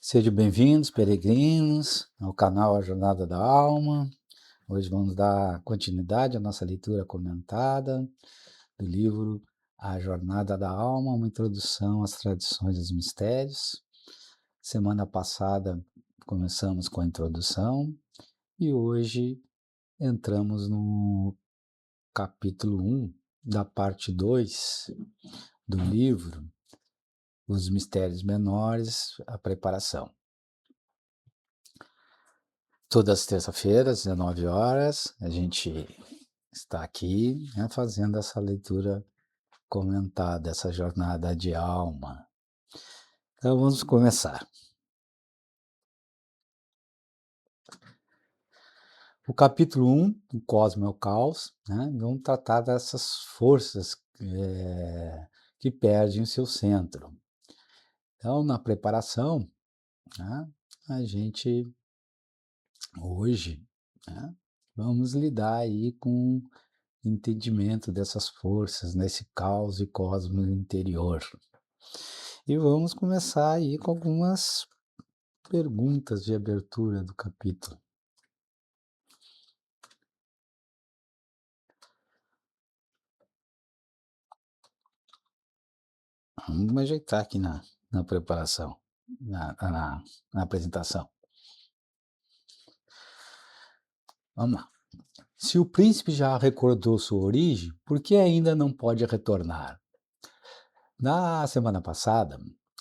Sejam bem-vindos, peregrinos, ao canal A Jornada da Alma. Hoje vamos dar continuidade à nossa leitura comentada do livro A Jornada da Alma, uma introdução às tradições dos mistérios. Semana passada começamos com a introdução e hoje entramos no capítulo 1 da parte 2 do livro, Os Mistérios Menores, a Preparação. Todas as terças-feiras, 19 horas, a gente está aqui, né, fazendo essa leitura comentada, essa jornada de alma. Então vamos começar. O capítulo 1, o Cosmo é o Caos, né, vamos tratar dessas forças que perdem o seu centro. Então, na preparação, né, a gente hoje, né, vamos lidar aí com entendimento dessas forças, nesse caos e cosmos interior. E vamos começar aí com algumas perguntas de abertura do capítulo. Vamos ajeitar aqui na preparação, na apresentação. Vamos lá. Se o príncipe já recordou sua origem, por que ainda não pode retornar? Na semana passada,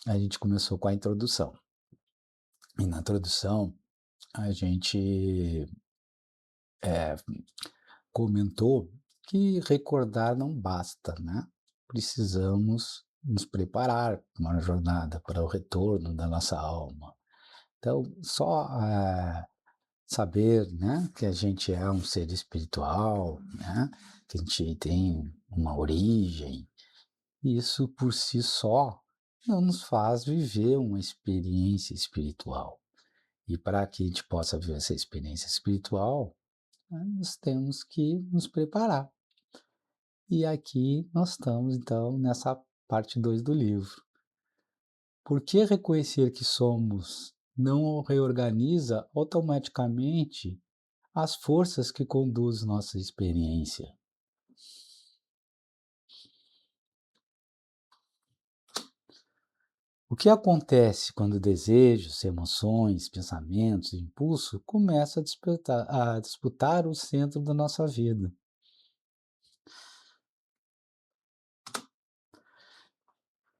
a gente começou com a introdução. E na introdução, a gente comentou que recordar não basta, né? Precisamos nos preparar para uma jornada, para o retorno da nossa alma. Então, só saber, né, que a gente é um ser espiritual, né, que a gente tem uma origem, isso por si só não nos faz viver uma experiência espiritual. E para que a gente possa viver essa experiência espiritual, nós temos que nos preparar. E aqui nós estamos, então, nessa parte 2 do livro. Por que reconhecer que somos não reorganiza automaticamente as forças que conduzem nossa experiência? O que acontece quando desejos, emoções, pensamentos e impulso começam a disputar o centro da nossa vida?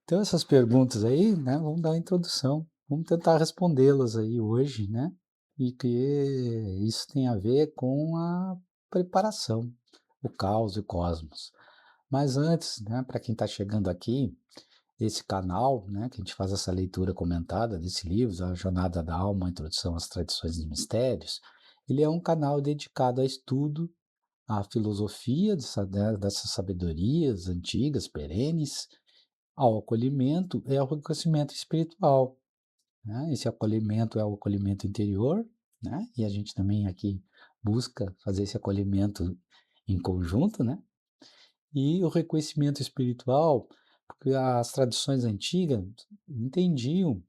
Então, essas perguntas aí, né, vamos dar uma introdução, vamos tentar respondê-las aí hoje, né? E que isso tem a ver com a preparação, o caos e o cosmos. Mas antes, né, para quem está chegando aqui, esse canal, né, que a gente faz essa leitura comentada desse livro, A Jornada da Alma, Introdução às Tradições dos Mistérios, ele é um canal dedicado a estudo, à filosofia dessas sabedorias antigas, perenes, ao acolhimento e ao reconhecimento espiritual, né? Esse acolhimento é o acolhimento interior, né? E a gente também aqui busca fazer esse acolhimento em conjunto, né? E o reconhecimento espiritual, porque as tradições antigas entendiam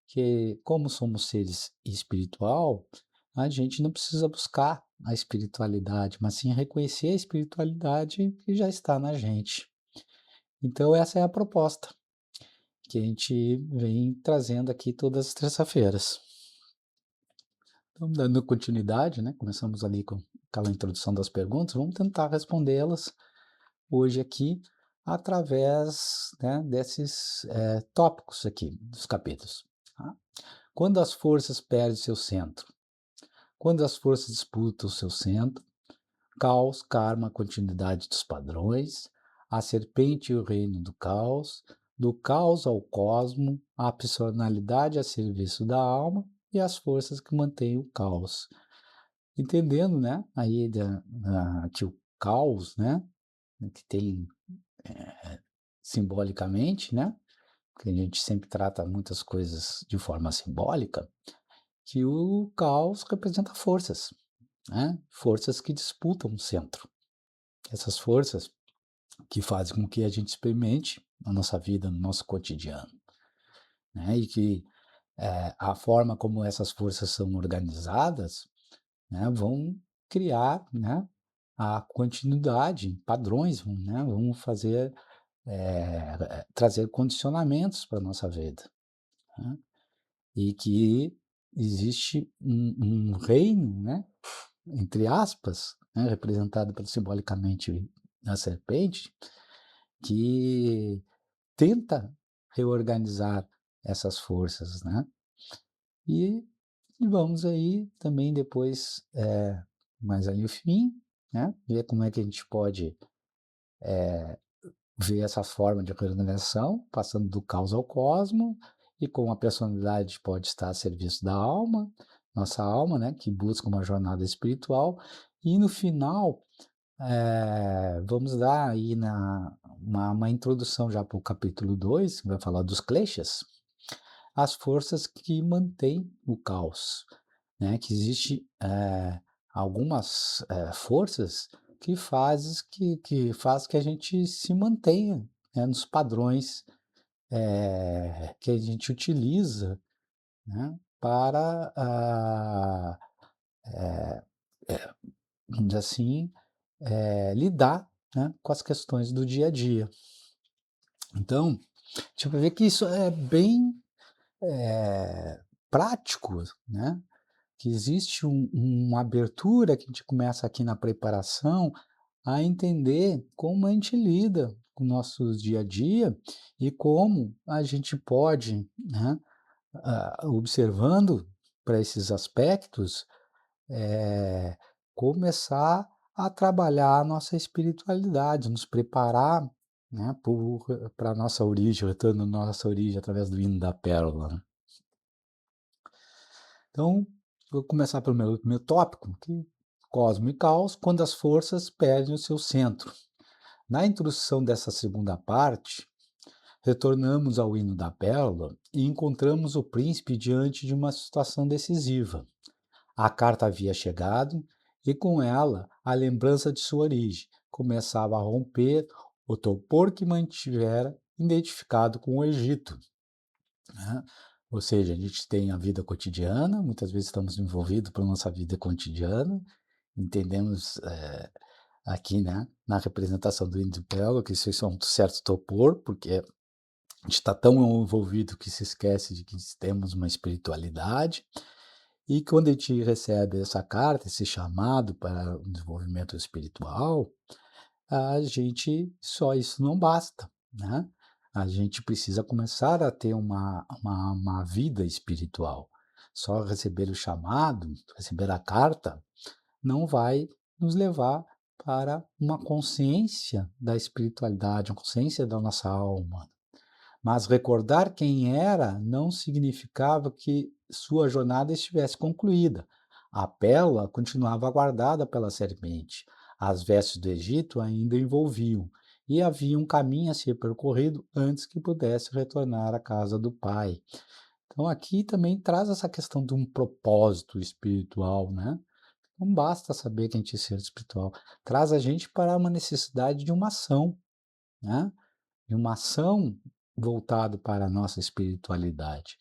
que, como somos seres espiritual, a gente não precisa buscar a espiritualidade, mas sim reconhecer a espiritualidade que já está na gente. Então, essa é a proposta que a gente vem trazendo aqui todas as terças-feiras. Então, dando continuidade, né? Começamos ali com aquela introdução das perguntas, vamos tentar respondê-las hoje aqui através, né, desses tópicos aqui dos capítulos. Tá? Quando as forças perdem seu centro, quando as forças disputam o seu centro, caos, karma, continuidade dos padrões, a serpente e o reino do caos ao cosmo, a personalidade a serviço da alma e as forças que mantêm o caos. Entendendo, né, aí que o caos, né, que tem simbolicamente, né, que a gente sempre trata muitas coisas de forma simbólica, que o caos representa forças, né, forças que disputam o centro. Essas forças que fazem com que a gente experimente na nossa vida, no nosso cotidiano, né? E que a forma como essas forças são organizadas, né, vão criar, né, a continuidade, padrões, né, vão fazer, trazer condicionamentos para a nossa vida, né, e que existe um reino, né, entre aspas, né, representado simbolicamente na serpente, que tenta reorganizar essas forças, né? E, e vamos aí também depois, mais ali o fim, né? Ver como é que a gente pode ver essa forma de reorganização, passando do caos ao cosmo, e como a personalidade pode estar a serviço da alma, nossa alma, né? Que busca uma jornada espiritual, e no final vamos dar aí uma introdução já para o capítulo 2, que vai falar dos kleshas, as forças que mantêm o caos, né? Que existe algumas forças que faz que a gente se mantenha, né, nos padrões que a gente utiliza, né, para, vamos dizer assim, lidar, né, com as questões do dia a dia. Então, tipo, ver que isso é bem prático, né? Que existe uma abertura que a gente começa aqui na preparação a entender como a gente lida com o nosso dia a dia e como a gente pode, né, observando para esses aspectos, eh, começar a trabalhar a nossa espiritualidade, nos preparar, né, para a nossa origem, o retorno à nossa origem através do hino da pérola, né. Então, vou começar pelo meu tópico, que cosmo e caos, quando as forças perdem o seu centro. Na introdução dessa segunda parte, retornamos ao hino da pérola e encontramos o príncipe diante de uma situação decisiva. A carta havia chegado e com ela a lembrança de sua origem começava a romper o torpor que mantivera identificado com o Egito, né? Ou seja, a gente tem a vida cotidiana, muitas vezes estamos envolvidos pela nossa vida cotidiana, entendemos aqui, né, na representação do índio belga, que isso é um certo torpor, porque a gente está tão envolvido que se esquece de que temos uma espiritualidade, e quando a gente recebe essa carta, esse chamado para o desenvolvimento espiritual, a gente só isso não basta, né? A gente precisa começar a ter uma vida espiritual. Só receber o chamado, receber a carta, não vai nos levar para uma consciência da espiritualidade, uma consciência da nossa alma. Mas recordar quem era não significava que sua jornada estivesse concluída. A pérola continuava guardada pela serpente. As vestes do Egito ainda envolviam, e havia um caminho a ser percorrido antes que pudesse retornar à casa do Pai. Então aqui também traz essa questão de um propósito espiritual, né? Não basta saber que a gente é ser espiritual, traz a gente para uma necessidade de uma ação, né? De uma ação voltada para a nossa espiritualidade.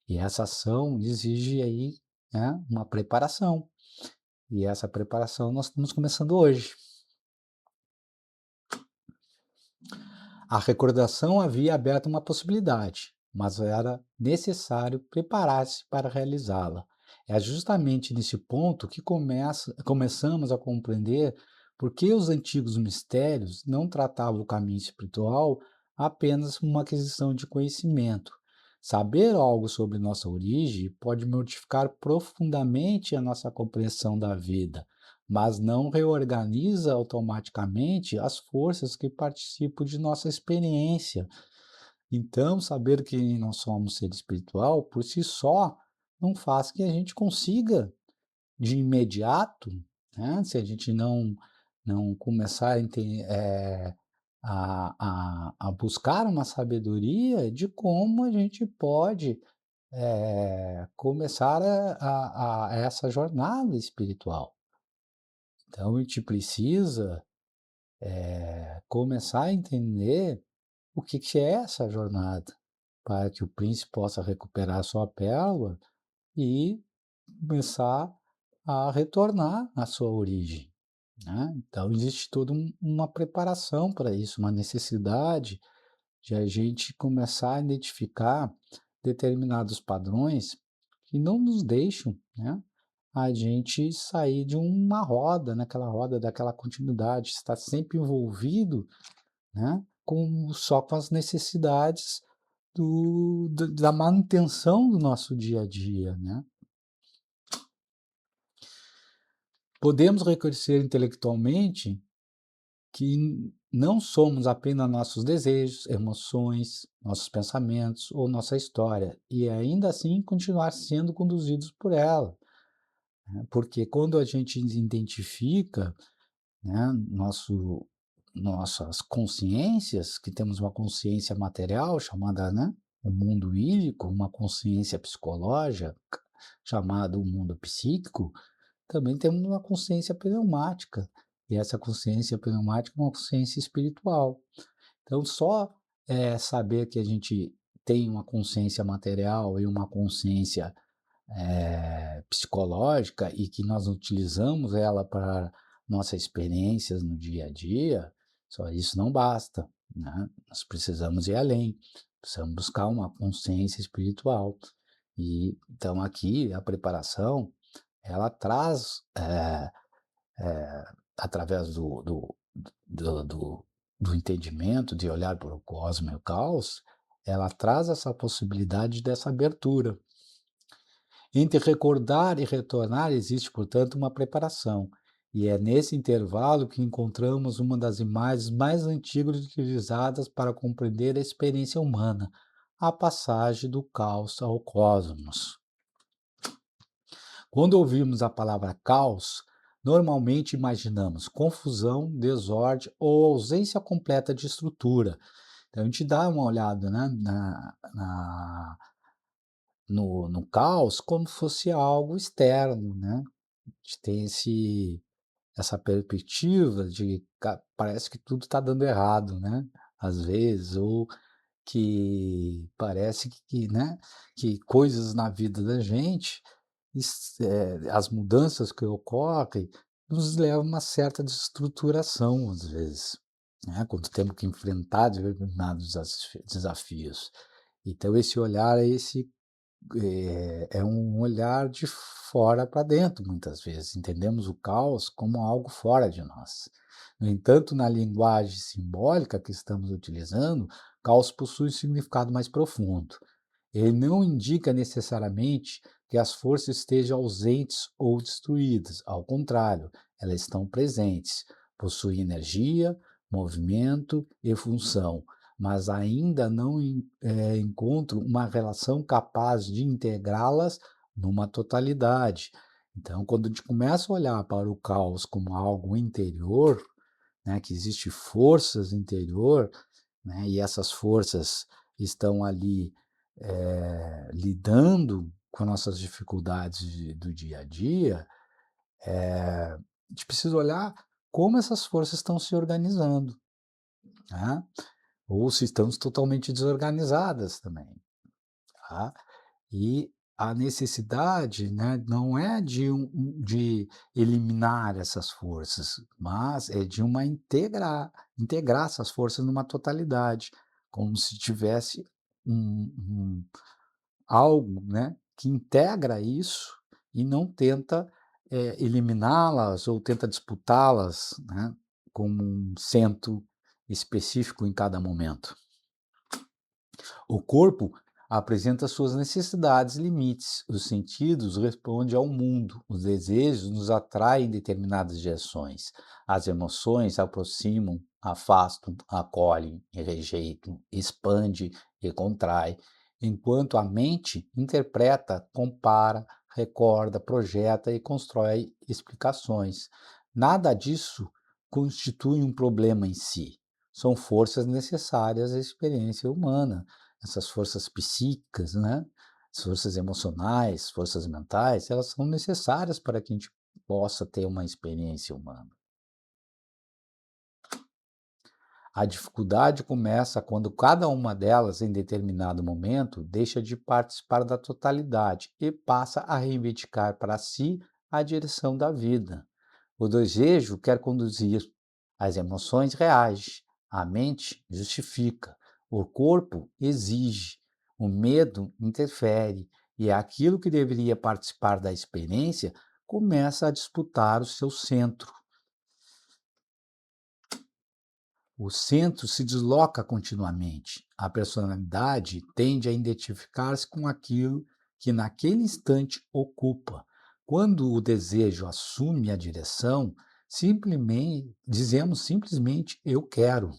E essa ação exige aí, né, uma preparação. E essa preparação nós estamos começando hoje. A recordação havia aberto uma possibilidade, mas era necessário preparar-se para realizá-la. É justamente nesse ponto que começamos a compreender por que os antigos mistérios não tratavam o caminho espiritual apenas como uma aquisição de conhecimento. Saber algo sobre nossa origem pode modificar profundamente a nossa compreensão da vida, mas não reorganiza automaticamente as forças que participam de nossa experiência. Então, saber que nós somos ser espiritual, por si só, não faz que a gente consiga, de imediato, né, se a gente não começar a buscar uma sabedoria de como a gente pode começar a essa jornada espiritual. Então, a gente precisa começar a entender o que que é essa jornada. para que o príncipe possa recuperar sua pérola e começar a retornar à sua origem, né. Então existe toda uma preparação para isso, uma necessidade de a gente começar a identificar determinados padrões que não nos deixam, né, a gente sair de uma roda, naquela roda daquela continuidade, estar sempre envolvido, né, só com as necessidades da manutenção do nosso dia a dia, né. Podemos reconhecer intelectualmente que não somos apenas nossos desejos, emoções, nossos pensamentos ou nossa história, e ainda assim continuar sendo conduzidos por ela, né, porque quando a gente identifica, né, nossas consciências, que temos uma consciência material chamada, né, o mundo írico, uma consciência psicológica chamada o mundo psíquico, também temos uma consciência pneumática, e essa consciência pneumática é uma consciência espiritual. Então só, saber que a gente tem uma consciência material e uma consciência psicológica e que nós utilizamos ela para nossas experiências no dia a dia, só isso não basta, né? Nós precisamos ir além, precisamos buscar uma consciência espiritual. E então aqui a preparação, ela traz, através do do do entendimento, de olhar para o cosmos e o caos, ela traz essa possibilidade dessa abertura. Entre recordar e retornar existe, portanto, uma preparação, e é nesse intervalo que encontramos uma das imagens mais antigas utilizadas para compreender a experiência humana, a passagem do caos ao cosmos. Quando ouvimos a palavra caos, normalmente imaginamos confusão, desordem ou ausência completa de estrutura. Então a gente dá uma olhada, né, no caos como fosse algo externo, né? A gente tem essa perspectiva de parece que tudo está dando errado, né? Às vezes, ou que parece né, que coisas na vida da gente, as mudanças que ocorrem, nos levam a uma certa desestruturação, às vezes, né? Quando temos que enfrentar determinados desafios. Então, esse olhar é é um olhar de fora para dentro, muitas vezes. Entendemos o caos como algo fora de nós. No entanto, na linguagem simbólica que estamos utilizando, caos possui um significado mais profundo. Ele não indica necessariamente que as forças estejam ausentes ou destruídas. Ao contrário, elas estão presentes, possuem energia, movimento e função, mas ainda não encontro uma relação capaz de integrá-las numa totalidade. Então, quando a gente começa a olhar para o caos como algo interior, né, que existe forças interior, né, e essas forças estão ali lidando com nossas dificuldades do dia a dia, a gente precisa olhar como essas forças estão se organizando, né? Ou se estamos totalmente desorganizadas também, tá? E a necessidade, né, não é de eliminar essas forças, mas é de integrar essas forças numa totalidade, como se tivesse algo, né, que integra isso e não tenta, eliminá-las ou tenta disputá-las, né, como um centro específico em cada momento. O corpo apresenta suas necessidades e limites, os sentidos respondem ao mundo, os desejos nos atraem em determinadas direções, as emoções aproximam, afastam, acolhem e rejeitam, expande e contrai, enquanto a mente interpreta, compara, recorda, projeta e constrói explicações. Nada disso constitui um problema em si. São forças necessárias à experiência humana, essas forças psíquicas, né, as forças emocionais, forças mentais, elas são necessárias para que a gente possa ter uma experiência humana. A dificuldade começa quando cada uma delas, em determinado momento, deixa de participar da totalidade e passa a reivindicar para si a direção da vida. O desejo quer conduzir, as emoções reagem, a mente justifica, o corpo exige, o medo interfere e aquilo que deveria participar da experiência começa a disputar o seu centro. O centro se desloca continuamente. A personalidade tende a identificar-se com aquilo que naquele instante ocupa. Quando o desejo assume a direção, dizemos simplesmente eu quero.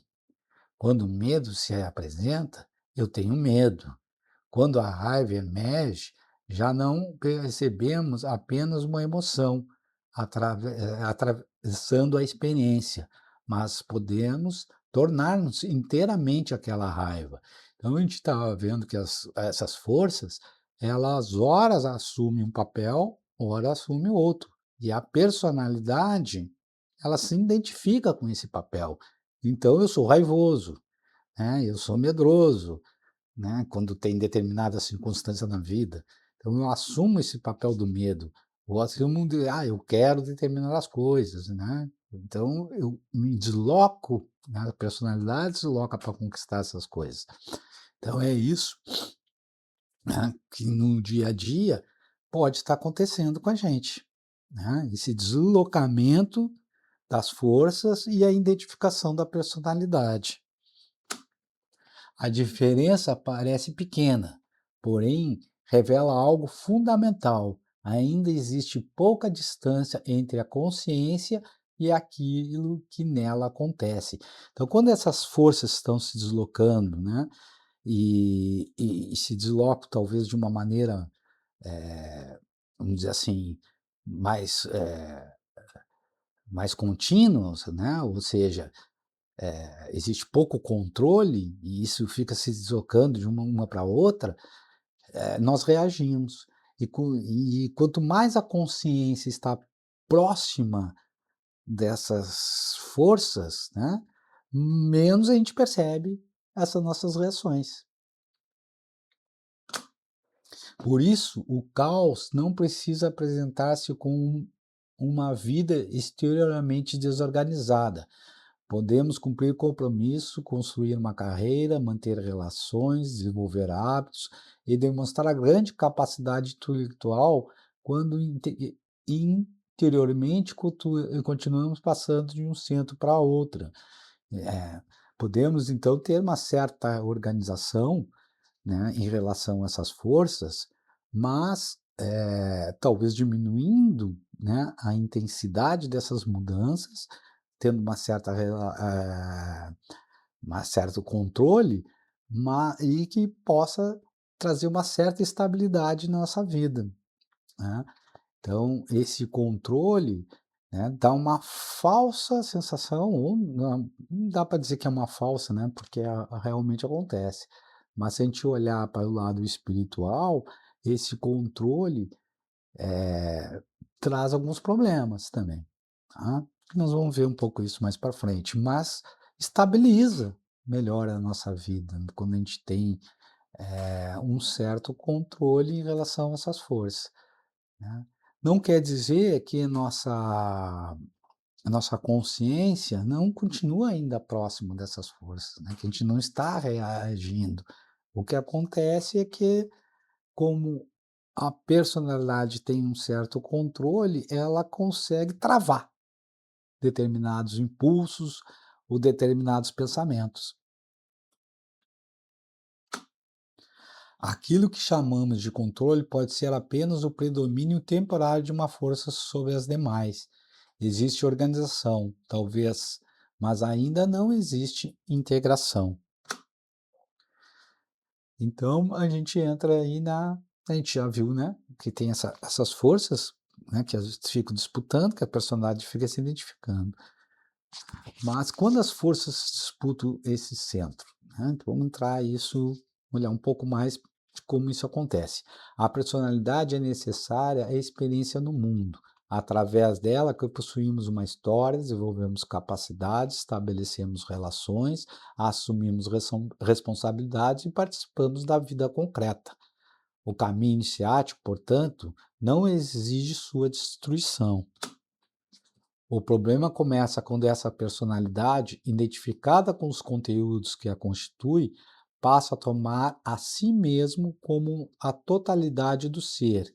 Quando o medo se apresenta, eu tenho medo. Quando a raiva emerge, já não percebemos apenas uma emoção atravessando a experiência, mas podemos tornar-nos inteiramente aquela raiva. Então a gente está vendo que essas forças, elas horas assumem um papel, ora assumem outro. E a personalidade, ela se identifica com esse papel. Então eu sou raivoso, né? Eu sou medroso, né, quando tem determinada circunstância na vida. Então eu assumo esse papel do medo, ou assumo eu quero determinadas coisas, né. Então eu me desloco, né, a personalidade desloca para conquistar essas coisas. Então é isso, né, que no dia a dia pode estar acontecendo com a gente, né, esse deslocamento das forças e a identificação da personalidade. A diferença parece pequena, porém revela algo fundamental. Ainda existe pouca distância entre a consciência e aquilo que nela acontece. Então, quando essas forças estão se deslocando, né, e se deslocam talvez de uma maneira, vamos dizer assim, mais, mais contínua, né, ou seja, existe pouco controle e isso fica se deslocando de uma para outra, nós reagimos. E quanto mais a consciência está próxima dessas forças, né, menos a gente percebe essas nossas reações. Por isso, o caos não precisa apresentar-se com uma vida exteriormente desorganizada. Podemos cumprir compromisso, construir uma carreira, manter relações, desenvolver hábitos e demonstrar grande capacidade intelectual quando interiormente continuamos passando de um centro para outro. Podemos então ter uma certa organização, né, em relação a essas forças, mas talvez diminuindo, né, a intensidade dessas mudanças, tendo uma certo controle, e que possa trazer uma certa estabilidade na nossa vida, né. Então esse controle, né, dá uma falsa sensação, ou não dá para dizer que é uma falsa, né, porque realmente acontece. Mas se a gente olhar para o lado espiritual, esse controle, traz alguns problemas também, tá. Nós vamos ver um pouco isso mais para frente, mas estabiliza melhor a nossa vida quando a gente tem, um certo controle em relação a essas forças, né. Não quer dizer que a nossa consciência não continua ainda próximo dessas forças, né, que a gente não está reagindo. O que acontece é que, como a personalidade tem um certo controle, ela consegue travar determinados impulsos ou determinados pensamentos. Aquilo que chamamos de controle pode ser apenas o predomínio temporário de uma força sobre as demais. Existe organização, talvez, mas ainda não existe integração. Então a gente entra aí a gente já viu, né, que tem essas forças, né, que às vezes ficam disputando, que a personalidade fica se identificando. Mas quando as forças disputam esse centro, né, então vamos entrar isso, olhar um pouco mais de como isso acontece. A personalidade é necessária à experiência no mundo. Através dela que possuímos uma história, desenvolvemos capacidades, estabelecemos relações, assumimos responsabilidades e participamos da vida concreta. O caminho iniciático, portanto, não exige sua destruição. O problema começa quando essa personalidade, identificada com os conteúdos que a constitui, passa a tomar a si mesmo como a totalidade do ser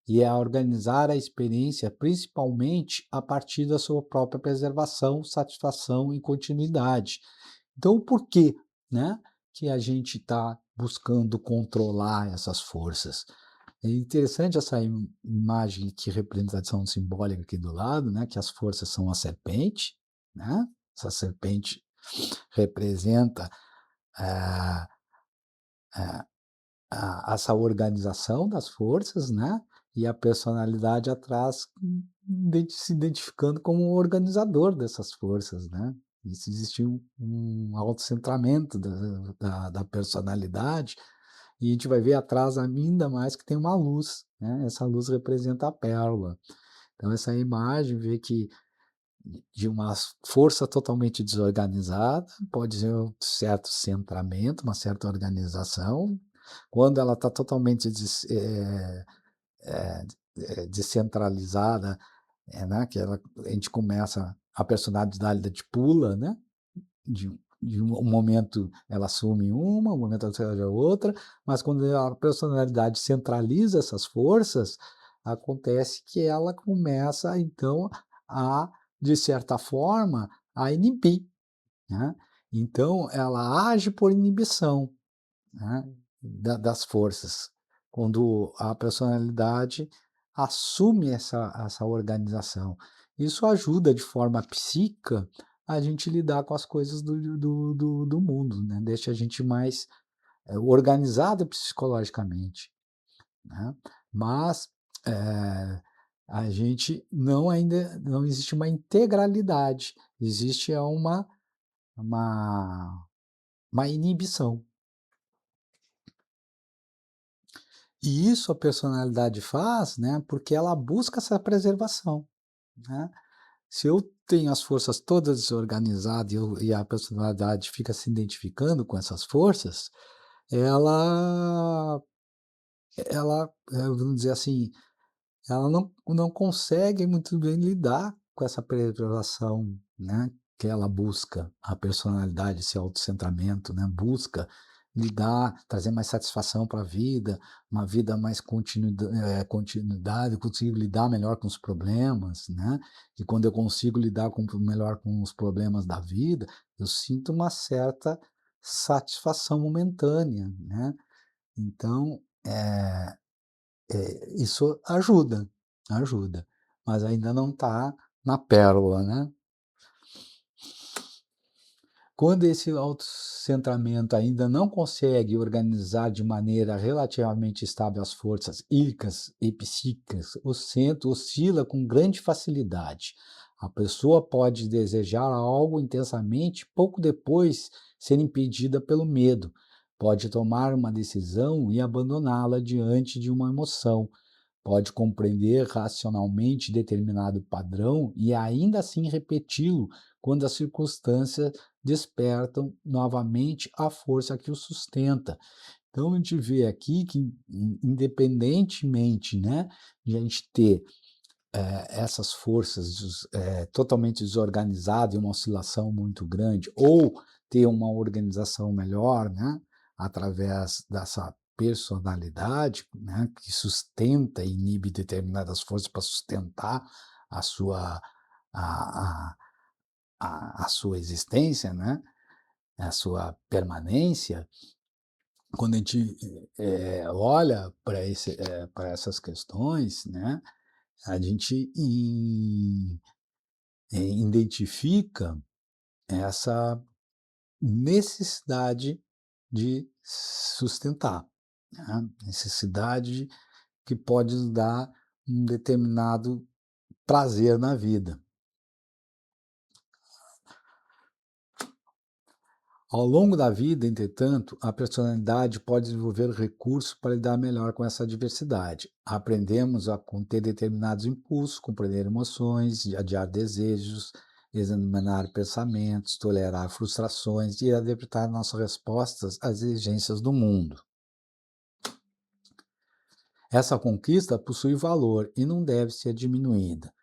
e a organizar a experiência principalmente a partir da sua própria preservação, satisfação e continuidade. Então, por que, né, que a gente está buscando controlar essas forças? É interessante essa imagem, que representação simbólica aqui do lado, né, que as forças são a serpente, né? Essa serpente representa ah, ah, essa organização das forças, né? E a personalidade atrás se identificando como o organizador dessas forças, né? Isso existe um autocentramento da personalidade, e a gente vai ver atrás ainda mais que tem uma luz, né? Essa luz representa a pérola. Então essa imagem vê que de uma força totalmente desorganizada, pode ser um certo centramento, uma certa organização. Quando ela está totalmente descentralizada, né, que a gente começa, a personalidade pula, né? De um momento ela assume uma, um momento ela assume outra, mas quando a personalidade centraliza essas forças, acontece que ela começa, então, a, de certa forma, a inibir, né? Então, ela age por inibição, né, das forças. Quando a personalidade assume essa organização. Isso ajuda de forma psíquica a gente lidar com as coisas do mundo, né? Deixa a gente mais organizado psicologicamente, né? Mas a gente ainda não existe uma integralidade, existe uma, uma inibição. E isso a personalidade faz, né, porque ela busca essa preservação, né. Se eu tenho as forças todas desorganizadas e a personalidade fica se identificando com essas forças, ela vamos dizer assim, ela não consegue muito bem lidar com essa preservação, né, que ela busca, a personalidade, esse autocentramento, né, busca lidar, trazer mais satisfação para a vida, uma vida mais continuidade, eu consigo lidar melhor com os problemas, né, e quando eu consigo lidar melhor com os problemas da vida, eu sinto uma certa satisfação momentânea, né. Então, isso ajuda, mas ainda não está na pérola, né. Quando esse autocentramento ainda não consegue organizar de maneira relativamente estável as forças ílicas e psíquicas, o centro oscila com grande facilidade. A pessoa pode desejar algo intensamente, pouco depois ser impedida pelo medo. Pode tomar uma decisão e abandoná-la diante de uma emoção. Pode compreender racionalmente determinado padrão e ainda assim repeti-lo quando as circunstâncias despertam novamente a força que o sustenta. Então a gente vê aqui que, independentemente, né, de a gente ter essas forças totalmente desorganizadas e uma oscilação muito grande, ou ter uma organização melhor, né, através dessa personalidade, né, que sustenta e inibe determinadas forças para sustentar a sua, a, a sua existência, né, a sua permanência. Quando a gente olha para essas questões, né, a gente identifica essa necessidade de sustentar, né? Necessidade que pode nos dar um determinado prazer na vida. Ao longo da vida, entretanto, a personalidade pode desenvolver recursos para lidar melhor com essa diversidade. Aprendemos a conter determinados impulsos, compreender emoções, adiar desejos, examinar pensamentos, tolerar frustrações e adaptar nossas respostas às exigências do mundo. Essa conquista possui valor e não deve ser diminuída.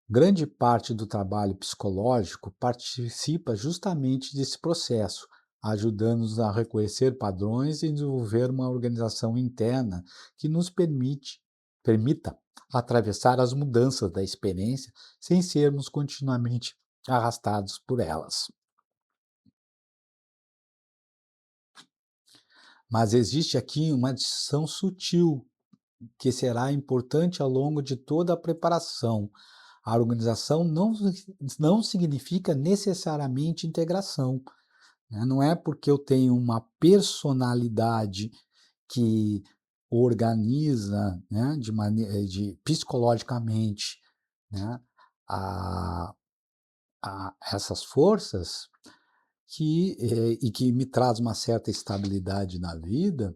Grande parte do trabalho psicológico participa justamente desse processo, ajudando-nos a reconhecer padrões e desenvolver uma organização interna que nos permita atravessar as mudanças da experiência sem sermos continuamente arrastados por elas. Mas existe aqui uma distinção sutil que será importante ao longo de toda a preparação. A organização não significa necessariamente integração, né? Não é porque eu tenho uma personalidade que organiza, né, psicologicamente, né, a, essas forças e que me traz uma certa estabilidade na vida,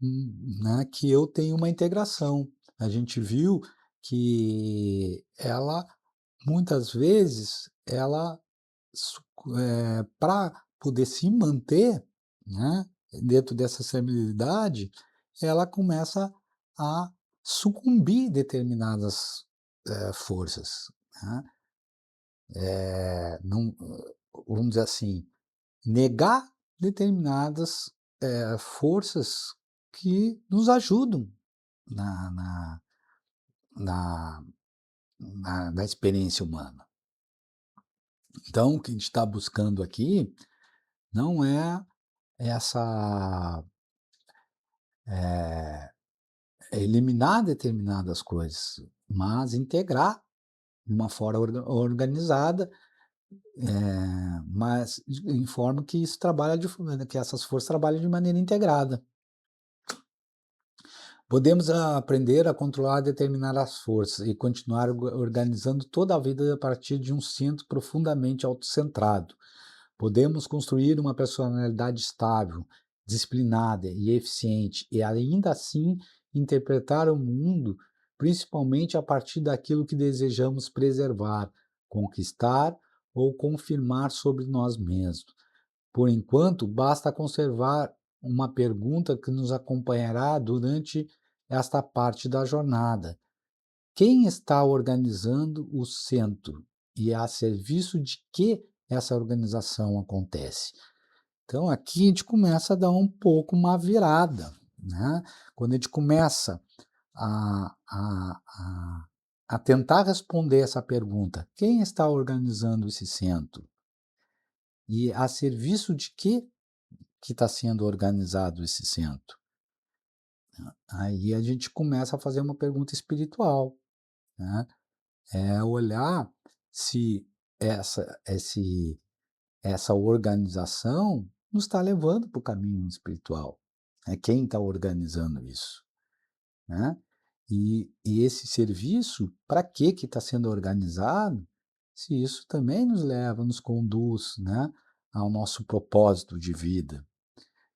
né, que eu tenho uma integração. A gente viu que ela, muitas vezes, ela para poder se manter, né, dentro dessa estabilidade, ela começa a sucumbir determinadas, forças, né. Não, vamos dizer assim, negar determinadas, forças que nos ajudam na na na na experiência humana. Então, o que a gente está buscando aqui não é essa, eh, eliminar determinadas coisas, mas integrar de uma forma organizada, mas em forma que isso trabalha que essas forças trabalhem de maneira integrada. Podemos aprender a controlar determinadas forças e continuar organizando toda a vida a partir de um centro profundamente autocentrado. Podemos construir uma personalidade estável, disciplinada e eficiente e ainda assim interpretar o mundo principalmente a partir daquilo que desejamos preservar, conquistar ou confirmar sobre nós mesmos. Por enquanto, basta conservar uma pergunta que nos acompanhará durante esta parte da jornada: quem está organizando o centro e a serviço de que essa organização acontece? Então, aqui a gente começa a dar um pouco uma virada, né? Quando a gente começa a, a, a, a tentar responder essa pergunta, quem está organizando esse centro? E a serviço de que está sendo organizado esse centro? Aí a gente começa a fazer uma pergunta espiritual, né? É olhar se esse essa organização nos está levando para o caminho espiritual. É quem está organizando isso, né? E esse serviço, para que está sendo organizado, se isso também nos leva, nos conduz, né, ao nosso propósito de vida.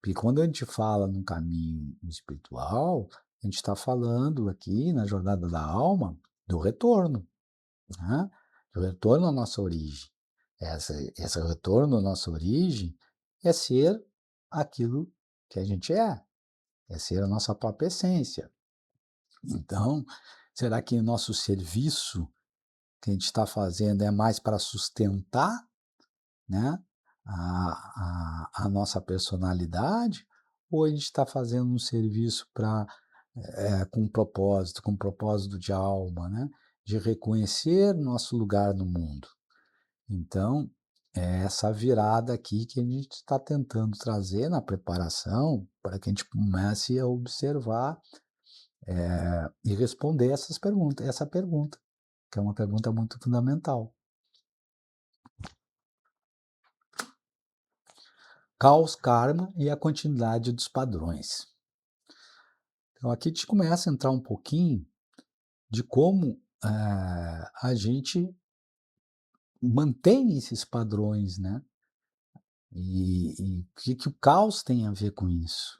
Porque quando a gente fala num caminho espiritual, a gente está falando aqui na jornada da alma do retorno, né? Do retorno à nossa origem. Esse retorno à nossa origem é ser aquilo que a gente é ser a nossa própria essência. Então, será que o nosso serviço que a gente está fazendo é mais para sustentar, né, a nossa personalidade, ou a gente está fazendo um serviço para, com propósito de alma, né, de reconhecer nosso lugar no mundo? Então, é essa virada aqui que a gente está tentando trazer na preparação para que a gente comece a observar, e responder essa pergunta, que é uma pergunta muito fundamental. Caos, karma e a continuidade dos padrões. Então aqui a gente começa a entrar um pouquinho de como, a gente mantém esses padrões, né, E o que o caos tem a ver com isso?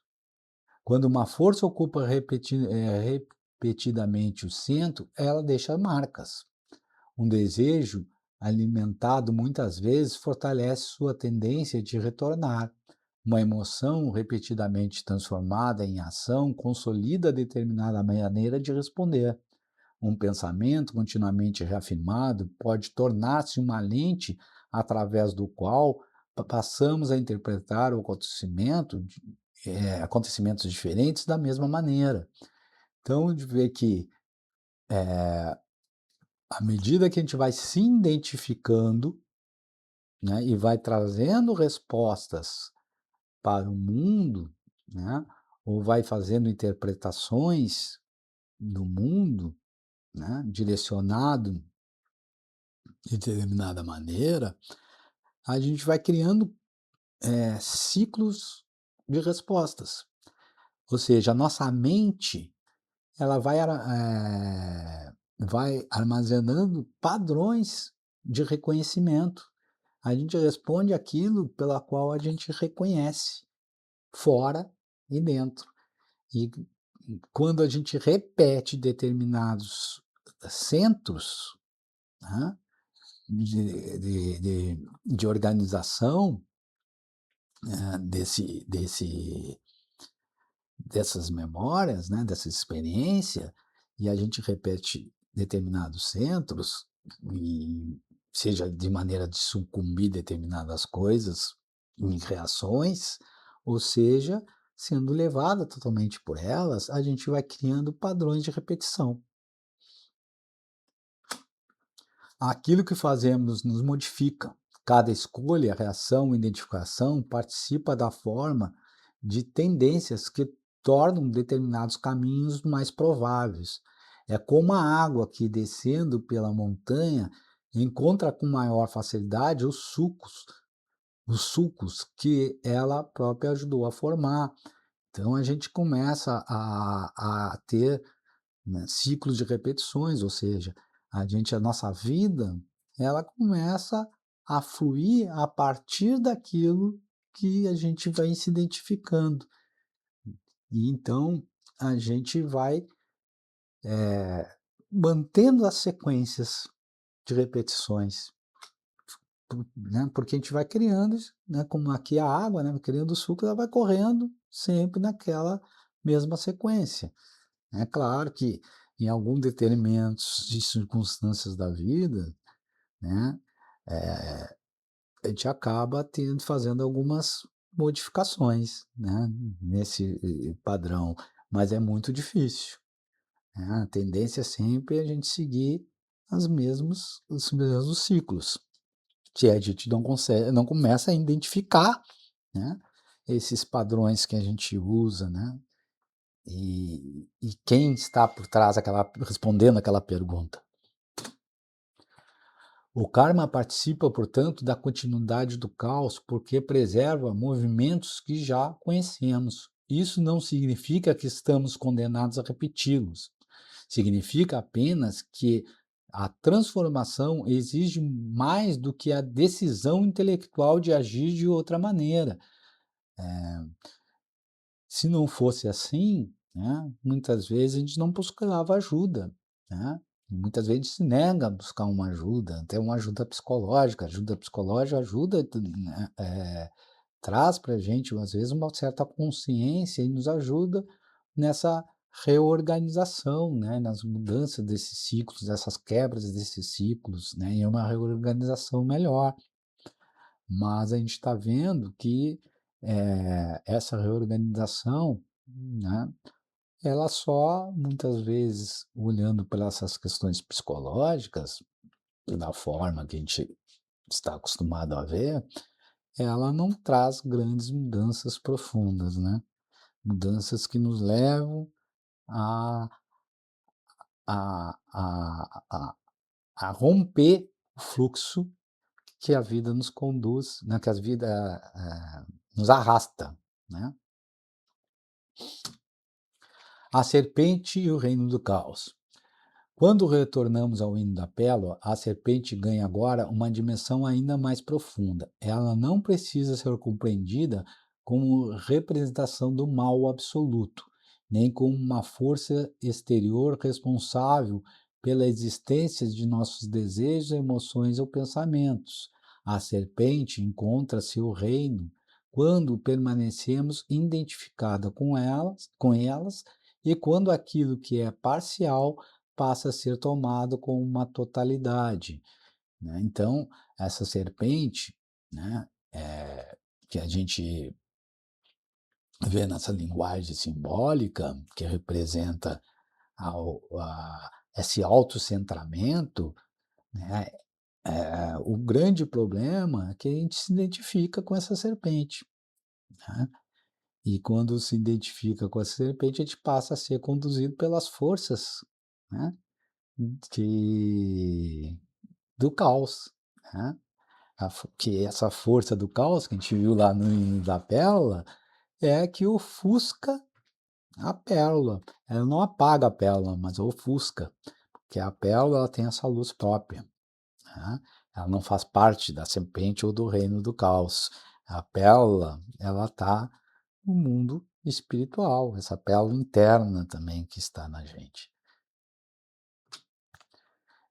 Quando uma força ocupa repetidamente o centro, ela deixa marcas. Um desejo alimentado muitas vezes fortalece sua tendência de retornar. Uma emoção repetidamente transformada em ação consolida determinada maneira de responder. Um pensamento continuamente reafirmado pode tornar-se uma lente através do qual passamos a interpretar o acontecimento, acontecimentos diferentes da mesma maneira. Então, de ver que à medida que a gente vai se identificando, né, e vai trazendo respostas para o mundo, né, ou vai fazendo interpretações do mundo, né, direcionado de determinada maneira, a gente vai criando ciclos de respostas. Ou seja, a nossa mente ela vai armazenando padrões de reconhecimento. A gente responde aquilo pela qual a gente reconhece, fora e dentro. E quando a gente repete determinados centros, né, de organização, dessas memórias, né, dessa experiência, e a gente repete determinados centros, e seja de maneira de sucumbir determinadas coisas em reações, ou seja, sendo levada totalmente por elas, a gente vai criando padrões de repetição. Aquilo que fazemos nos modifica. Cada escolha, reação, identificação participa da forma de tendências que tornam determinados caminhos mais prováveis. É como a água que, descendo pela montanha, encontra com maior facilidade os sulcos que ela própria ajudou a formar. Então a gente começa a ter, né, ciclos de repetições, ou seja, a nossa vida, ela começa a fluir a partir daquilo que a gente vai se identificando. E então a gente vai mantendo as sequências de repetições, né, porque a gente vai criando, né, como aqui a água, né, criando o suco, ela vai correndo sempre naquela mesma sequência. É claro que em algum determinados de circunstâncias da vida, né, a gente acaba fazendo algumas modificações, né, nesse padrão, mas é muito difícil, né, a tendência é sempre a gente seguir os mesmos ciclos, que a gente não consegue, não começa a identificar, né, esses padrões que a gente usa, né, e quem está por trás respondendo aquela pergunta. O karma participa, portanto, da continuidade do caos porque preserva movimentos que já conhecemos. Isso não significa que estamos condenados a repeti-los. Significa apenas que a transformação exige mais do que a decisão intelectual de agir de outra maneira. Se não fosse assim, né, muitas vezes a gente não buscava ajuda, né? Muitas vezes a gente se nega a buscar uma ajuda, até uma ajuda psicológica. Ajuda psicológica ajuda, né, traz para a gente, às vezes, uma certa consciência e nos ajuda nessa reorganização, né, nas mudanças desses ciclos, dessas quebras desses ciclos, né, e uma reorganização melhor. Mas a gente está vendo que essa reorganização, né, ela só, muitas vezes, olhando para essas questões psicológicas, da forma que a gente está acostumado a ver, ela não traz grandes mudanças profundas, né? Mudanças que nos levam a, a, a romper o fluxo que a vida nos conduz, né? Que a vida nos arrasta, né? A serpente e o reino do caos. Quando retornamos ao hino da pérola, a serpente ganha agora uma dimensão ainda mais profunda. Ela não precisa ser compreendida como representação do mal absoluto, nem como uma força exterior responsável pela existência de nossos desejos, emoções ou pensamentos. A serpente encontra seu reino quando permanecemos identificada com elas e quando aquilo que é parcial passa a ser tomado como uma totalidade, né. Então, essa serpente, né, que a gente vê nessa linguagem simbólica, que representa esse autocentramento, né, o grande problema é que a gente se identifica com essa serpente, né, e quando se identifica com essa serpente, a gente passa a ser conduzido pelas forças, né, que do caos, né. Que essa força do caos que a gente viu lá no hino da pérola, é que ofusca a pérola. Ela não apaga a pérola, mas ofusca, porque a pérola ela tem essa luz própria, né. Ela não faz parte da serpente ou do reino do caos. A pérola, ela está no mundo espiritual, essa pérola interna também que está na gente.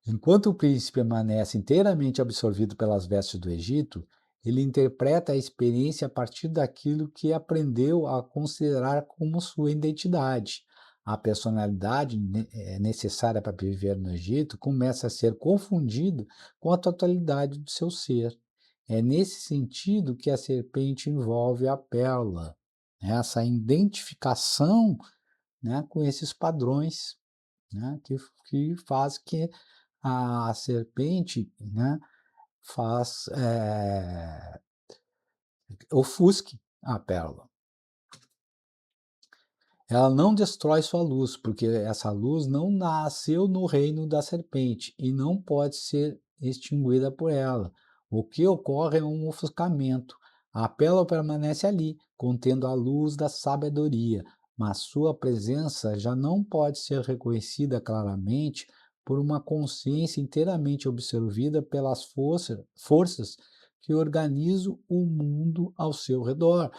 Enquanto o príncipe permanece inteiramente absorvido pelas vestes do Egito, ele interpreta a experiência a partir daquilo que aprendeu a considerar como sua identidade. A personalidade necessária para viver no Egito começa a ser confundida com a totalidade do seu ser. É nesse sentido que a serpente envolve a pérola, né? Essa identificação, né, com esses padrões, né, que faz que a serpente, né, faz, ofusque a pérola. Ela não destrói sua luz, porque essa luz não nasceu no reino da serpente e não pode ser extinguida por ela. O que ocorre é um ofuscamento. A pérola permanece ali, contendo a luz da sabedoria, mas sua presença já não pode ser reconhecida claramente por uma consciência inteiramente absorvida pelas forças que organizam o mundo ao seu redor.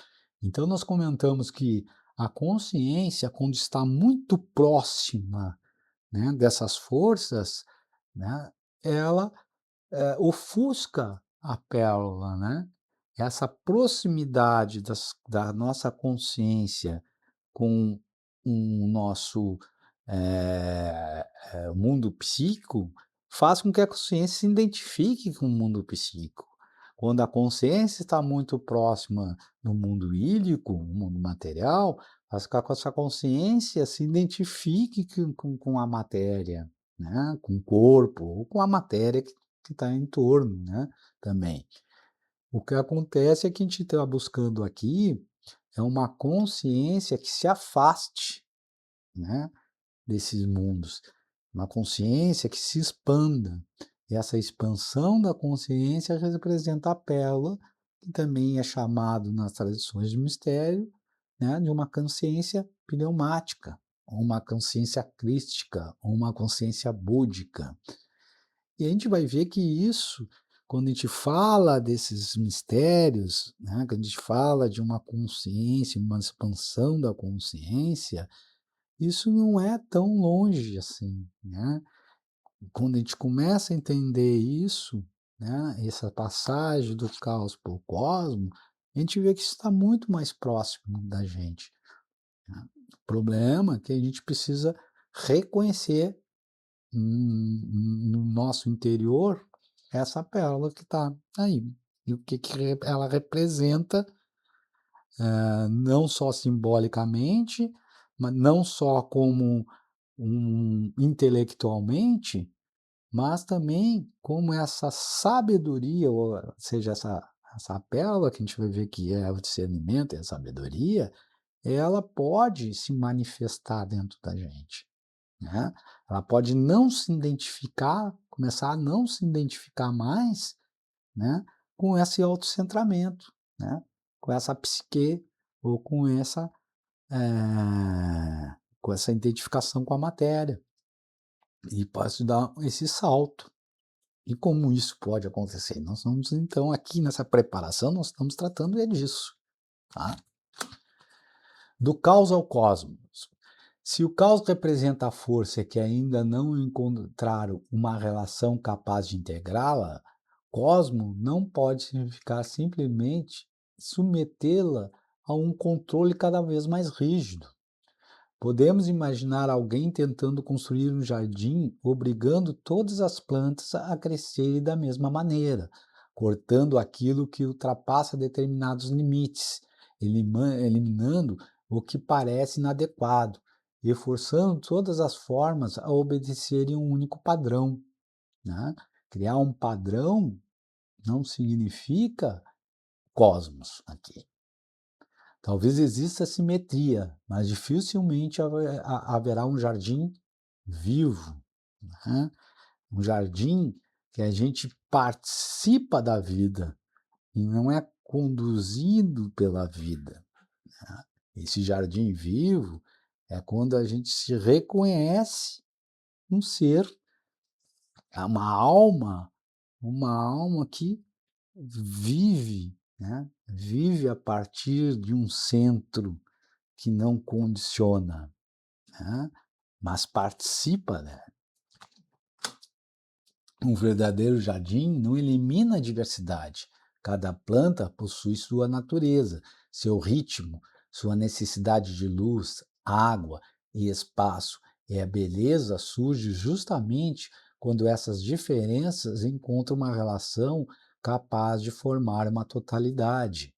Então, nós comentamos que a consciência, quando está muito próxima, né, dessas forças, né, ela, ofusca a pérola, né. Essa proximidade da nossa consciência com o nosso, mundo psíquico, faz com que a consciência se identifique com o mundo psíquico. Quando a consciência está muito próxima do mundo ílico, o mundo material, faz com que essa consciência se identifique com a matéria, né, com o corpo ou com a matéria que está em torno, né, também. O que acontece é que a gente está buscando aqui é uma consciência que se afaste, né, desses mundos, uma consciência que se expanda. E essa expansão da consciência representa a pérola, que também é chamado nas tradições de mistério, né, de uma consciência pneumática, ou uma consciência crística, ou uma consciência búdica. E a gente vai ver que isso, quando a gente fala desses mistérios, né, quando a gente fala de uma consciência, uma expansão da consciência, isso não é tão longe assim, né. Quando a gente começa a entender isso, né, essa passagem do caos para o cosmo, a gente vê que isso está muito mais próximo da gente, né. O problema é que a gente precisa reconhecer no nosso interior essa pérola que está aí. E o que ela representa, não só simbolicamente, mas não só como intelectualmente, mas também como essa sabedoria, ou seja, essa pérola que a gente vai ver que é o discernimento e a sabedoria, ela pode se manifestar dentro da gente, né. Ela pode não se identificar, começar a não se identificar mais, né, com esse autocentramento, né, com essa psique ou com essa identificação com a matéria. e posso dar esse salto. E como isso pode acontecer? Nós estamos então aqui nessa preparação, nós estamos tratando é disso, tá? Do caos ao cosmos. Se o caos representa a força que ainda não encontraram uma relação capaz de integrá-la, cosmo não pode significar simplesmente submetê-la a um controle cada vez mais rígido. Podemos imaginar alguém tentando construir um jardim, obrigando todas as plantas a crescerem da mesma maneira, cortando aquilo que ultrapassa determinados limites, eliminando o que parece inadequado, e forçando todas as formas a obedecerem um único padrão, né? Criar um padrão não significa cosmos aqui. Talvez exista simetria, mas dificilmente haverá um jardim vivo, né? Um jardim que a gente participa da vida e não é conduzido pela vida, né? Esse jardim vivo é quando a gente se reconhece um ser, uma alma que vive, né? Vive a partir de um centro que não condiciona, né, mas participa, né? Um verdadeiro jardim não elimina a diversidade. Cada planta possui sua natureza, seu ritmo, sua necessidade de luz, água e espaço. E a beleza surge justamente quando essas diferenças encontram uma relação capaz de formar uma totalidade.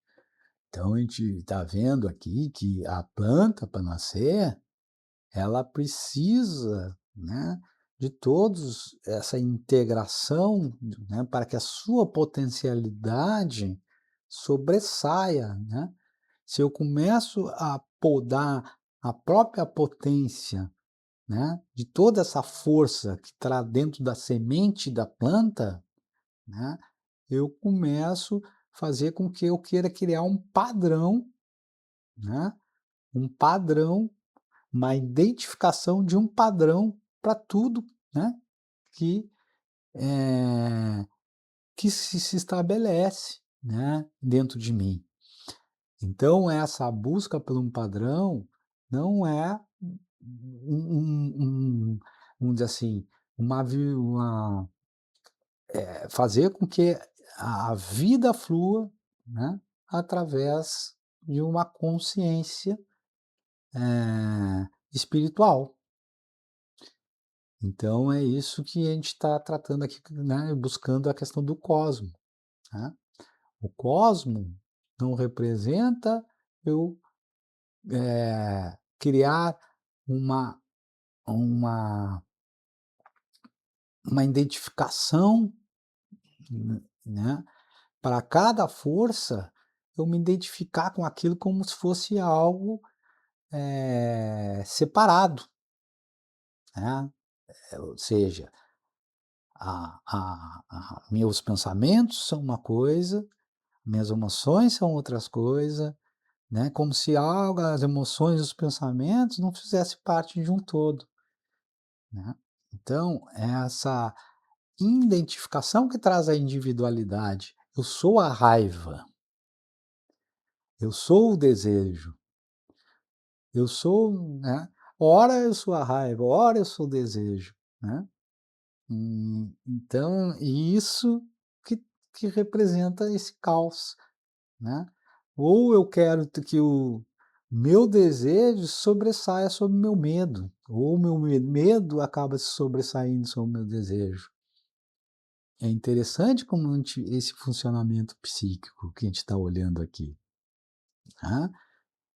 Então a gente está vendo aqui que a planta, para nascer, ela precisa, né, de todos essa integração, né, para que a sua potencialidade sobressaia, né. Se eu começo a podar a própria potência, né, de toda essa força que está dentro da semente da planta, né, eu começo a fazer com que eu queira criar um padrão, né, um padrão, uma identificação de um padrão para tudo, né, que, eh, que se estabelece, né, dentro de mim. Então essa busca por um padrão não é vamos dizer assim, fazer com que a vida flua, né, através de uma consciência, espiritual. Então é isso que a gente está tratando aqui, né, buscando a questão do cosmo, né. O cosmo não representa eu, criar uma uma uma identificação, né, para cada força, eu me identificar com aquilo como se fosse algo, separado, né. Ou seja, meus pensamentos são uma coisa, minhas emoções são outras coisas, né, como se algo as emoções e os pensamentos não fizesse parte de um todo, né. Então, é essa identificação que traz a individualidade. Eu sou a raiva, eu sou o desejo, eu sou, né, ora eu sou a raiva, ora eu sou o desejo, né. Então isso que que representa esse caos, né. Ou eu quero que o meu desejo sobressaia sobre o meu medo, ou o meu medo acaba se sobressaindo sobre o meu desejo. É interessante como esse funcionamento psíquico que a gente está olhando aqui, né.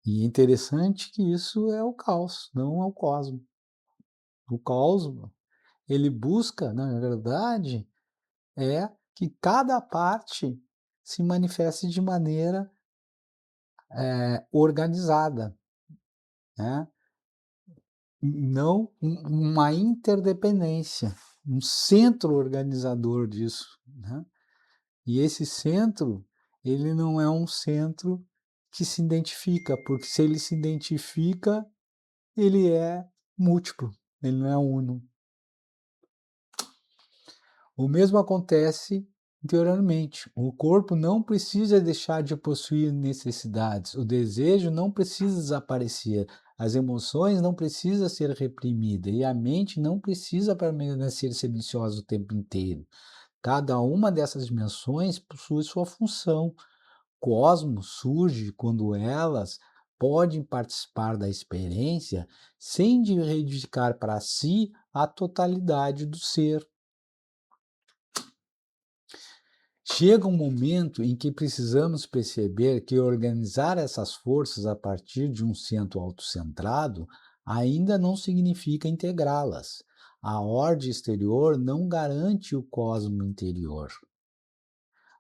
E é interessante que isso é o caos, não é o cosmo. O cosmo, ele busca, na verdade, é que cada parte se manifeste de maneira, organizada, né. Não uma interdependência, um centro organizador disso, né. E esse centro, ele não é um centro que se identifica, porque se ele se identifica, ele é múltiplo, ele não é uno. O mesmo acontece interiormente. O corpo não precisa deixar de possuir necessidades, o desejo não precisa desaparecer, as emoções não precisam ser reprimidas e a mente não precisa permanecer silenciosa o tempo inteiro. Cada uma dessas dimensões possui sua função. Cosmos surge quando elas podem participar da experiência sem de reivindicar para si a totalidade do ser. Chega um momento em que precisamos perceber que organizar essas forças a partir de um centro autocentrado ainda não significa integrá-las. A ordem exterior não garante o cosmo interior.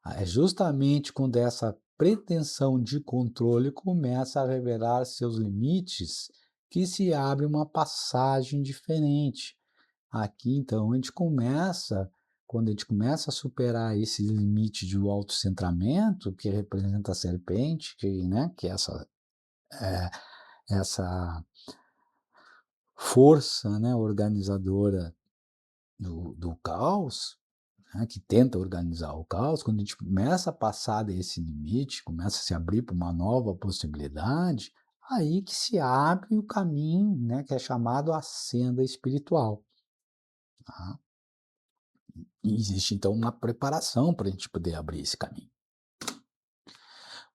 É justamente quando essa pretensão de controle começa a revelar seus limites que se abre uma passagem diferente. Aqui, então, quando a gente começa a superar esse limite de autocentramento, que representa a serpente, que é essa força, né, organizadora do caos, né, que tenta organizar o caos, quando a gente começa a passar desse limite, começa a se abrir para uma nova possibilidade, aí que se abre o caminho, né, que é chamado a senda espiritual. Tá? E existe então uma preparação para a gente poder abrir esse caminho.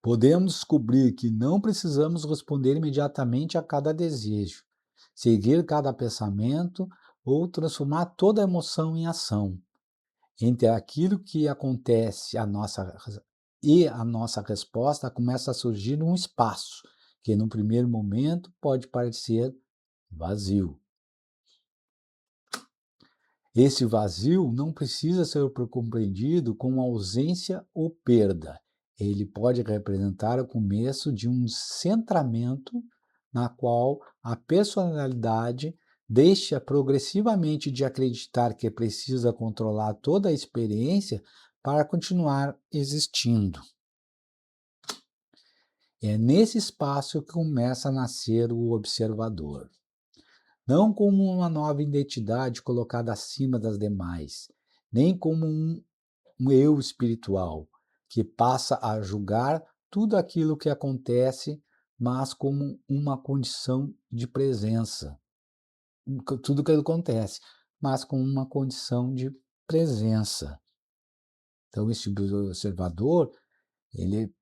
Podemos descobrir que não precisamos responder imediatamente a cada desejo, seguir cada pensamento ou transformar toda emoção em ação. Entre aquilo que acontece e a nossa resposta começa a surgir um espaço, que no primeiro momento pode parecer vazio. Esse vazio não precisa ser compreendido como ausência ou perda. Ele pode representar o começo de um centramento na qual a personalidade deixa progressivamente de acreditar que precisa controlar toda a experiência para continuar existindo. É nesse espaço que começa a nascer o observador. Não como uma nova identidade colocada acima das demais, nem como um eu espiritual que passa a julgar tudo aquilo que acontece, mas como uma condição de presença. Tudo que acontece, mas com uma condição de presença. Então, esse observador, ele,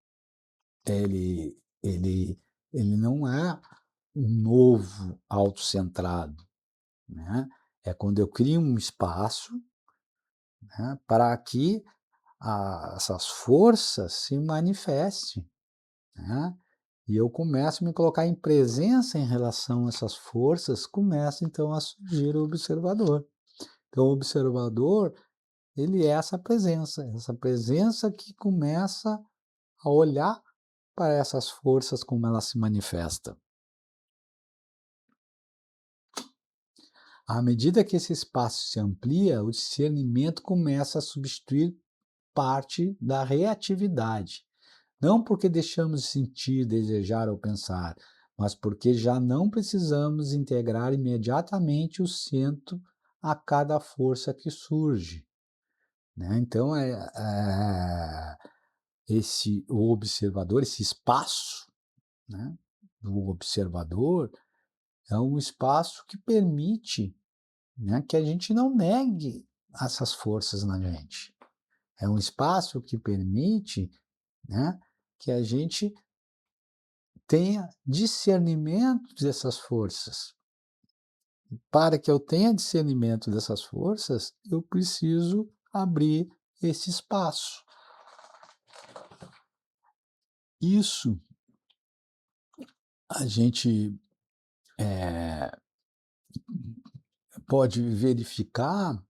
ele, ele, ele não é um novo autocentrado, né? É quando eu crio um espaço, né, para que essas forças se manifestem, né? E eu começo a me colocar em presença em relação a essas forças, começa então a surgir o observador. Então, o observador, ele é essa presença que começa a olhar para essas forças como elas se manifestam. À medida que esse espaço se amplia, o discernimento começa a substituir parte da reatividade. Não porque deixamos de sentir, desejar ou pensar, mas porque já não precisamos integrar imediatamente o centro a cada força que surge. Né? Então, o observador, esse espaço, né, do observador, é um espaço que permite, né, que a gente não negue essas forças na gente. É um espaço que permite, né, que a gente tenha discernimento dessas forças. Para que eu tenha discernimento dessas forças, eu preciso abrir esse espaço. Isso a gente pode verificar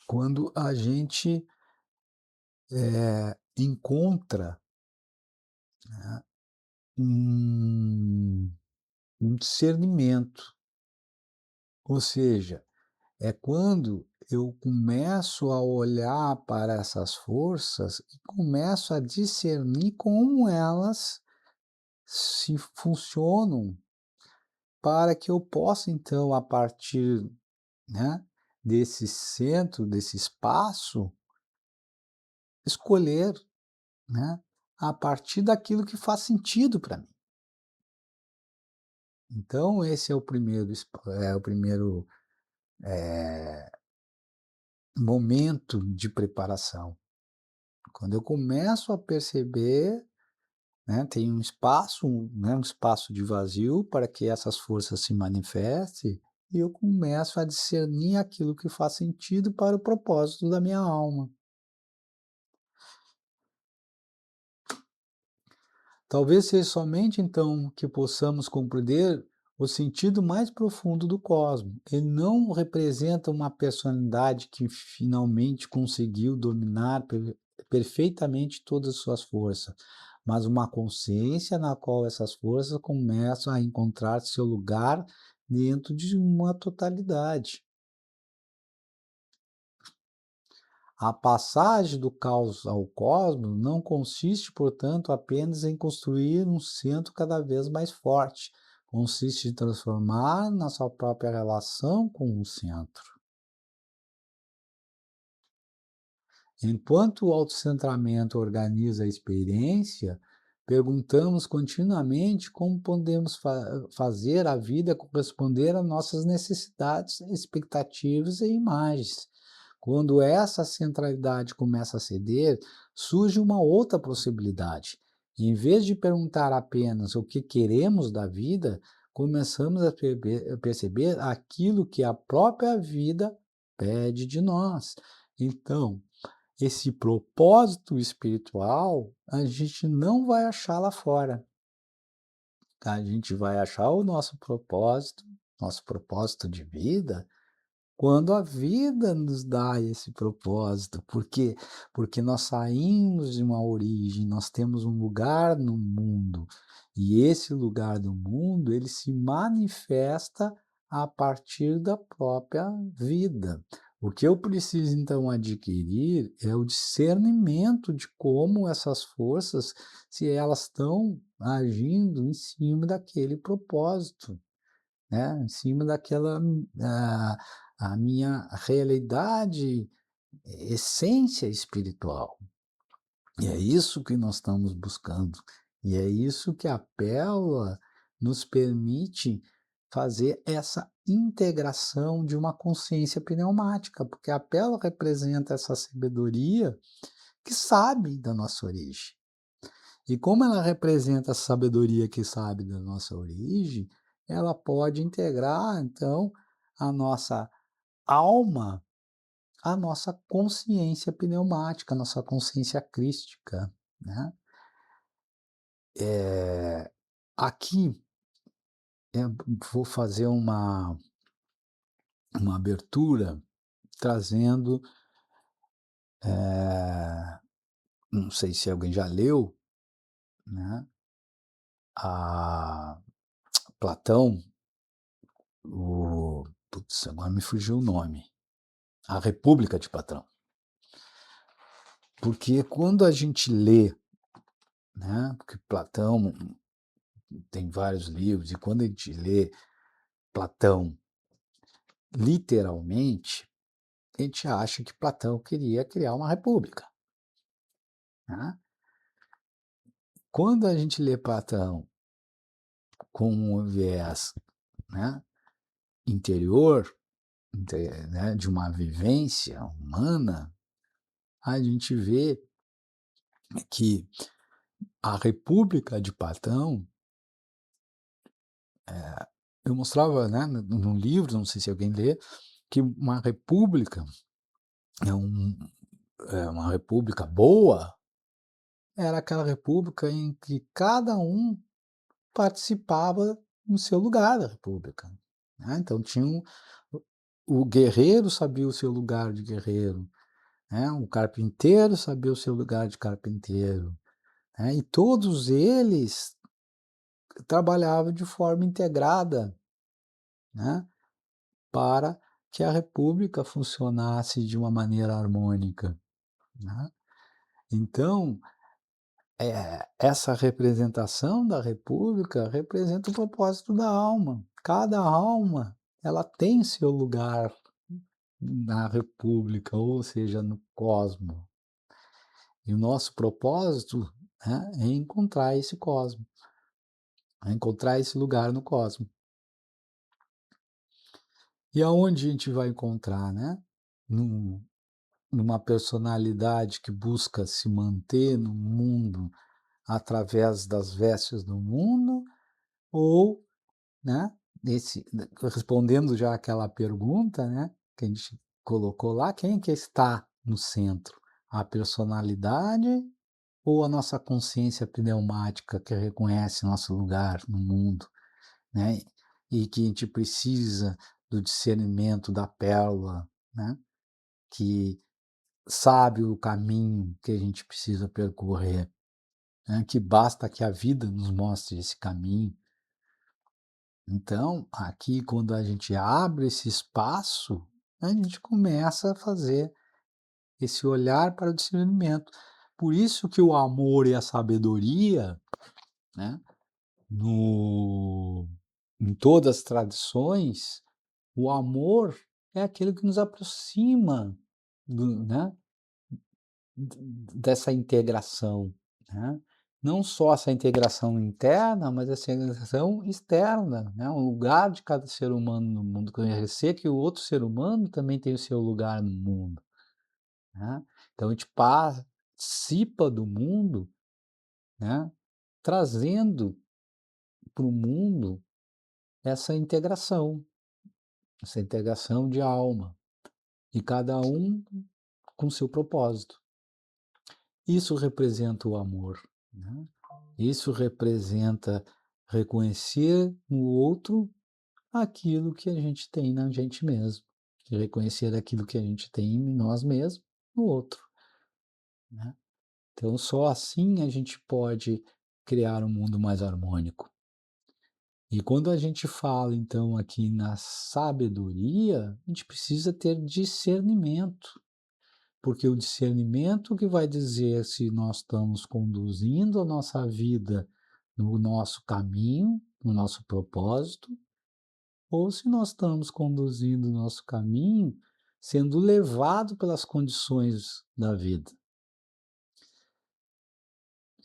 quando a gente encontra um, um discernimento. Ou seja, é quando eu começo a olhar para essas forças e começo a discernir como elas se funcionam para que eu possa, então, a partir, né, desse centro, desse espaço, escolher, né, a partir daquilo que faz sentido para mim. Então esse é o primeiro, momento de preparação. Quando eu começo a perceber, né, tem um espaço de vazio para que essas forças se manifestem, e eu começo a discernir aquilo que faz sentido para o propósito da minha alma. Talvez seja somente então que possamos compreender o sentido mais profundo do cosmos. Ele não representa uma personalidade que finalmente conseguiu dominar perfeitamente todas as suas forças, mas uma consciência na qual essas forças começam a encontrar seu lugar dentro de uma totalidade. A passagem do caos ao cosmos não consiste, portanto, apenas em construir um centro cada vez mais forte. Consiste em transformar na sua própria relação com o centro. Enquanto o autocentramento organiza a experiência, perguntamos continuamente como podemos fazer a vida corresponder às nossas necessidades, expectativas e imagens. Quando essa centralidade começa a ceder, surge uma outra possibilidade. Em vez de perguntar apenas o que queremos da vida, começamos a perceber aquilo que a própria vida pede de nós. Então, esse propósito espiritual, a gente não vai achar lá fora. Tá? A gente vai achar o nosso propósito de vida, quando a vida nos dá esse propósito. Por quê? Porque nós saímos de uma origem, nós temos um lugar no mundo, e esse lugar do mundo, ele se manifesta a partir da própria vida. O que eu preciso então adquirir é o discernimento de como essas forças, se elas estão agindo em cima daquele propósito, né, em cima daquela, ah, a minha realidade, essência espiritual. E é isso que nós estamos buscando. E é isso que a pérola nos permite fazer essa integração de uma consciência pneumática, porque a pérola representa essa sabedoria que sabe da nossa origem. E como ela representa a sabedoria que sabe da nossa origem, ela pode integrar, então, a nossa alma, a nossa consciência pneumática, a nossa consciência crística, né. Aqui, eu vou fazer uma abertura trazendo, não sei se alguém já leu, né, a Platão, agora me fugiu o nome, A República de Platão. Porque quando a gente lê, né, porque Platão tem vários livros, e quando a gente lê Platão literalmente, a gente acha que Platão queria criar uma república, né? Quando a gente lê Platão com um viés, né, interior, né, de uma vivência humana, a gente vê que a República de Platão, eu mostrava, né, no livro, não sei se alguém lê, que uma república é, um, é uma república boa, era aquela república em que cada um participava no seu lugar da república, né. Então tinha o guerreiro sabia o seu lugar de guerreiro, né, o carpinteiro sabia o seu lugar de carpinteiro, né, e todos eles trabalhavam de forma integrada, né, para que a república funcionasse de uma maneira harmônica, né. Então, essa representação da república representa o propósito da alma. Cada alma, ela tem seu lugar na república, ou seja, no cosmo. E o nosso propósito, né, é encontrar esse cosmo, é encontrar esse lugar no cosmo. E aonde a gente vai encontrar, né? Num numa personalidade que busca se manter no mundo através das vestes do mundo, ou, né, respondendo já aquela pergunta, né, que a gente colocou lá, quem que está no centro? A personalidade ou a nossa consciência pneumática que reconhece nosso lugar no mundo, né, e que a gente precisa do discernimento da pérola, né, que sabe o caminho que a gente precisa percorrer, né, que basta que a vida nos mostre esse caminho. Então, aqui quando a gente abre esse espaço, a gente começa a fazer esse olhar para o discernimento. Por isso que o amor e a sabedoria, né, no em todas as tradições, o amor é aquele que nos aproxima do, né, dessa integração, né. Não só essa integração interna, mas essa integração externa, né, o lugar de cada ser humano no mundo, conhecer que o outro ser humano também tem o seu lugar no mundo, né. Então a gente participa do mundo, né, trazendo para o mundo essa integração de alma, e cada um com seu propósito. Isso representa o amor, né. Isso representa reconhecer no outro aquilo que a gente tem na gente mesmo, e reconhecer aquilo que a gente tem em nós mesmos no outro, né. Então só assim a gente pode criar um mundo mais harmônico. E quando a gente fala então aqui na sabedoria, a gente precisa ter discernimento. Porque o discernimento que vai dizer se nós estamos conduzindo a nossa vida no nosso caminho, no nosso propósito, ou se nós estamos conduzindo o nosso caminho sendo levado pelas condições da vida.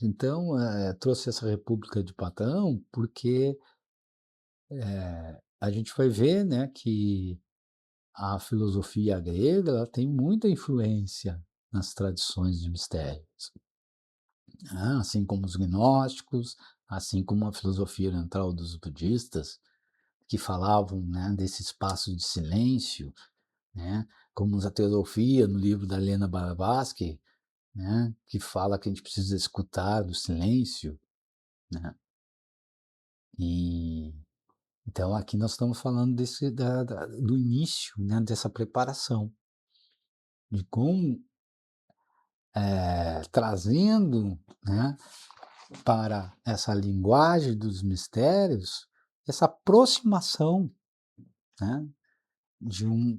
Então, trouxe essa República de Platão, porque a gente vai ver, né, que a filosofia grega ela tem muita influência nas tradições de mistérios. Assim como os gnósticos, assim como a filosofia oriental dos budistas, que falavam, né, desse espaço de silêncio, né, como a teosofia no livro da Helena Blavatsky, né, que fala que a gente precisa escutar o silêncio, né, e então aqui nós estamos falando do início, né, dessa preparação, de como trazendo, né, para essa linguagem dos mistérios, essa aproximação, né,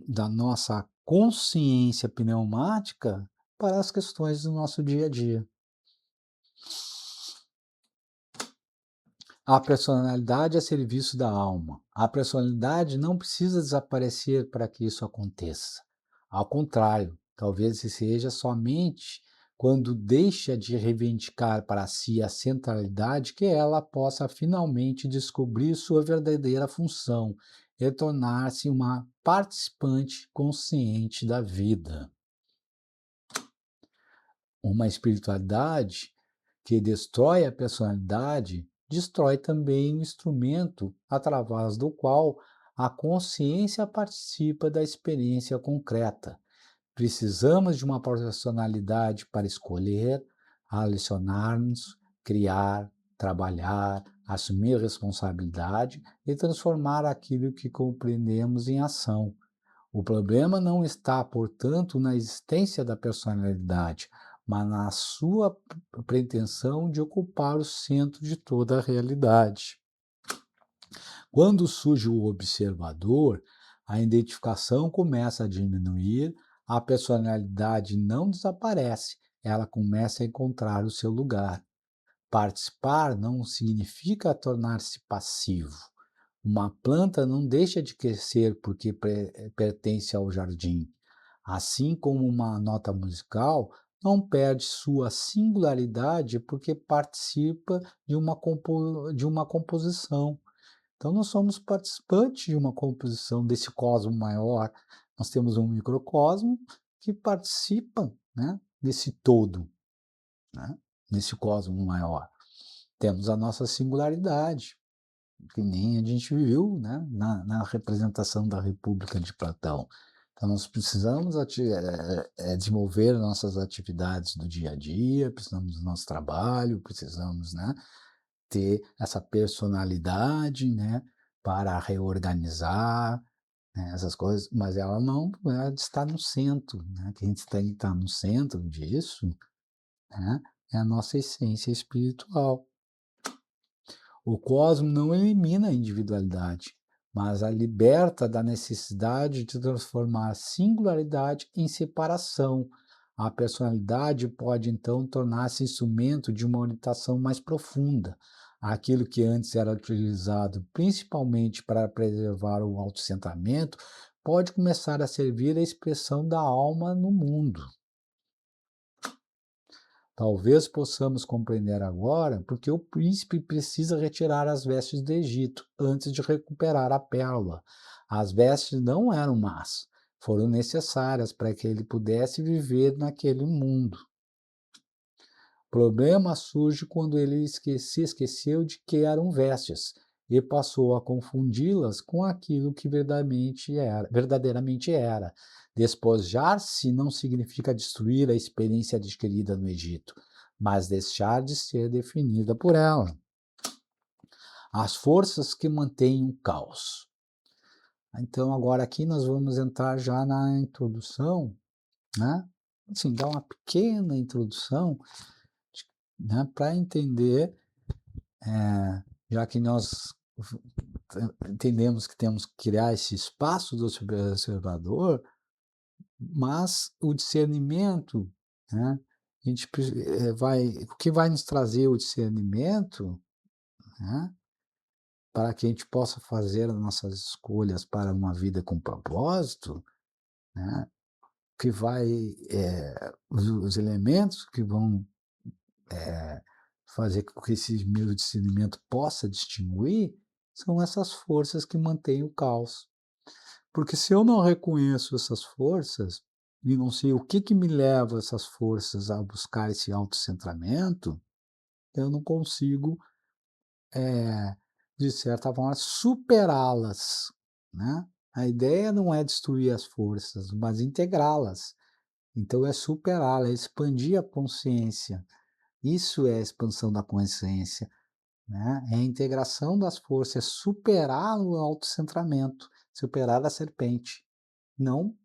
da nossa consciência pneumática para as questões do nosso dia a dia. A personalidade a serviço da alma. A personalidade não precisa desaparecer para que isso aconteça. Ao contrário, talvez seja somente quando deixa de reivindicar para si a centralidade que ela possa finalmente descobrir sua verdadeira função e tornar-se uma participante consciente da vida. Uma espiritualidade que destrói a personalidade, destrói também o instrumento através do qual a consciência participa da experiência concreta. Precisamos de uma personalidade para escolher, relacionar-nos, criar, trabalhar, assumir responsabilidade e transformar aquilo que compreendemos em ação. O problema não está, portanto, na existência da personalidade, mas na sua pretensão de ocupar o centro de toda a realidade. Quando surge o observador, a identificação começa a diminuir, a personalidade não desaparece, ela começa a encontrar o seu lugar. Participar não significa tornar-se passivo, Uma planta não deixa de crescer porque pertence ao jardim, assim como uma nota musical não perde sua singularidade porque participa de uma composição. Então, nós somos participantes de uma composição desse cosmo maior. Nós temos um microcosmo que participa, né, desse todo, né, desse cosmo maior. Temos a nossa singularidade, que nem a gente viu, né, na representação da República de Platão. Então, nós precisamos desenvolver nossas atividades do dia a dia, precisamos do nosso trabalho, precisamos, né, ter essa personalidade, né, para reorganizar, né, essas coisas, mas ela não é de estar no centro, né, que a gente tem que estar no centro disso, né, é a nossa essência espiritual. O cosmo não elimina a individualidade, mas a liberta da necessidade de transformar a singularidade em separação. A personalidade pode então tornar-se instrumento de uma orientação mais profunda. Aquilo que antes era utilizado principalmente para preservar o autocentramento pode começar a servir à expressão da alma no mundo. Talvez possamos compreender agora porque o príncipe precisa retirar as vestes do Egito antes de recuperar a pérola. As vestes não eram más, foram necessárias para que ele pudesse viver naquele mundo. O problema surge quando ele se esqueceu de que eram vestes e passou a confundi-las com aquilo que verdadeiramente era. Despojar-se não significa destruir a experiência adquirida no Egito, mas deixar de ser definida por ela. As forças que mantêm o caos. Então, agora aqui nós vamos entrar já na introdução, né? Assim, dar uma pequena introdução, né, para entender, já que nós entendemos que temos que criar esse espaço do observador, mas o discernimento, né, a gente o que vai nos trazer o discernimento, né, para que a gente possa fazer as nossas escolhas para uma vida com propósito, né, que vai, os elementos que vão fazer com que esse meu discernimento possa distinguir, são essas forças que mantêm o caos. Porque se eu não reconheço essas forças, e não sei o que me leva essas forças a buscar esse autocentramento, eu não consigo, de certa forma, superá-las, né. A ideia não é destruir as forças, mas integrá-las. Então é superá-las, é expandir a consciência. Isso é a expansão da consciência, né, é a integração das forças, é superar o autocentramento, superar a serpente, não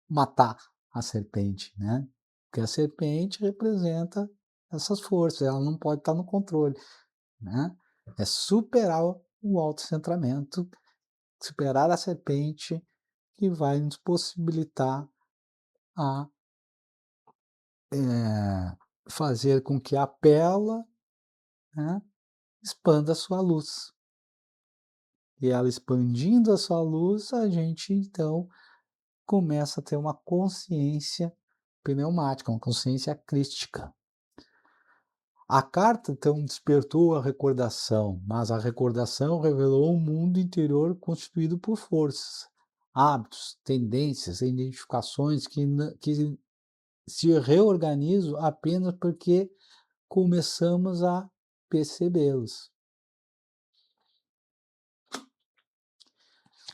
matar a serpente, né, porque a serpente representa essas forças, ela não pode estar no controle, né, é superar o autocentramento, superar a serpente que vai nos possibilitar a, fazer com que a pérola, né, expanda a sua luz. E ela expandindo a sua luz, a gente então começa a ter uma consciência pneumática, uma consciência crística. A carta então despertou a recordação, mas a recordação revelou um mundo interior constituído por forças, hábitos, tendências e identificações que se reorganizam apenas porque começamos a percebê-los.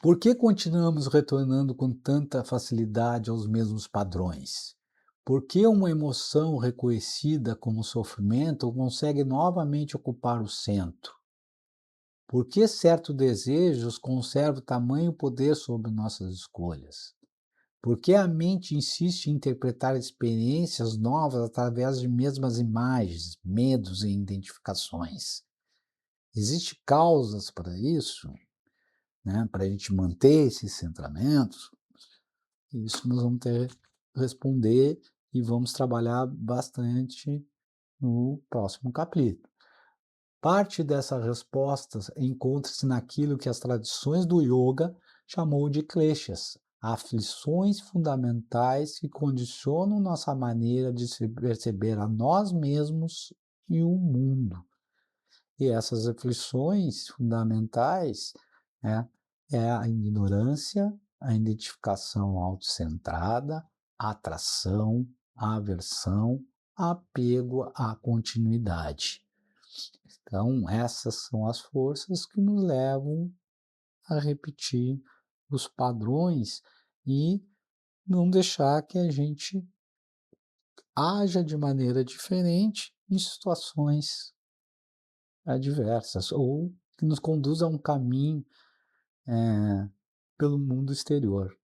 Por que continuamos retornando com tanta facilidade aos mesmos padrões? Por que uma emoção reconhecida como sofrimento consegue novamente ocupar o centro? Por que certos desejos conservam tamanho poder sobre nossas escolhas? Por que a mente insiste em interpretar experiências novas através de mesmas imagens, medos e identificações? Existem causas para isso, né, para a gente manter esses centramentos? Isso nós vamos ter que responder e vamos trabalhar bastante no próximo capítulo. Parte dessa resposta encontra-se naquilo que as tradições do yoga chamou de kleshas, aflições fundamentais que condicionam nossa maneira de se perceber a nós mesmos e o mundo. E essas aflições fundamentais, né, é a ignorância, a identificação autocentrada, a atração, a aversão, apego à continuidade. Então, essas são as forças que nos levam a repetir os padrões e não deixar que a gente haja de maneira diferente em situações adversas ou que nos conduza a um caminho pelo mundo exterior.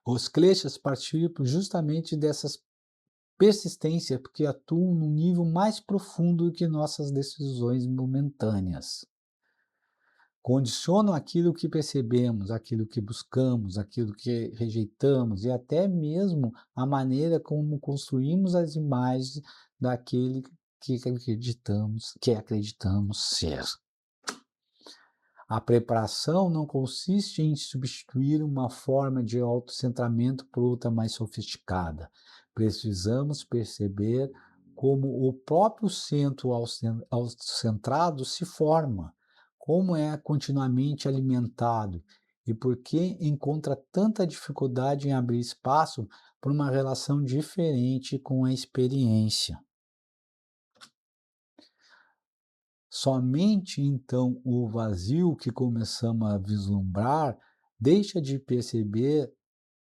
Os kleshas participam justamente dessas persistências porque atuam num nível mais profundo do que nossas decisões momentâneas. Condicionam aquilo que percebemos, aquilo que buscamos, aquilo que rejeitamos e até mesmo a maneira como construímos as imagens daquele que acreditamos ser. A preparação não consiste em substituir uma forma de autocentramento por outra mais sofisticada. Precisamos perceber como o próprio centro autocentrado se forma, como é continuamente alimentado e por que encontra tanta dificuldade em abrir espaço para uma relação diferente com a experiência. Somente então o vazio que começamos a vislumbrar deixa de perceber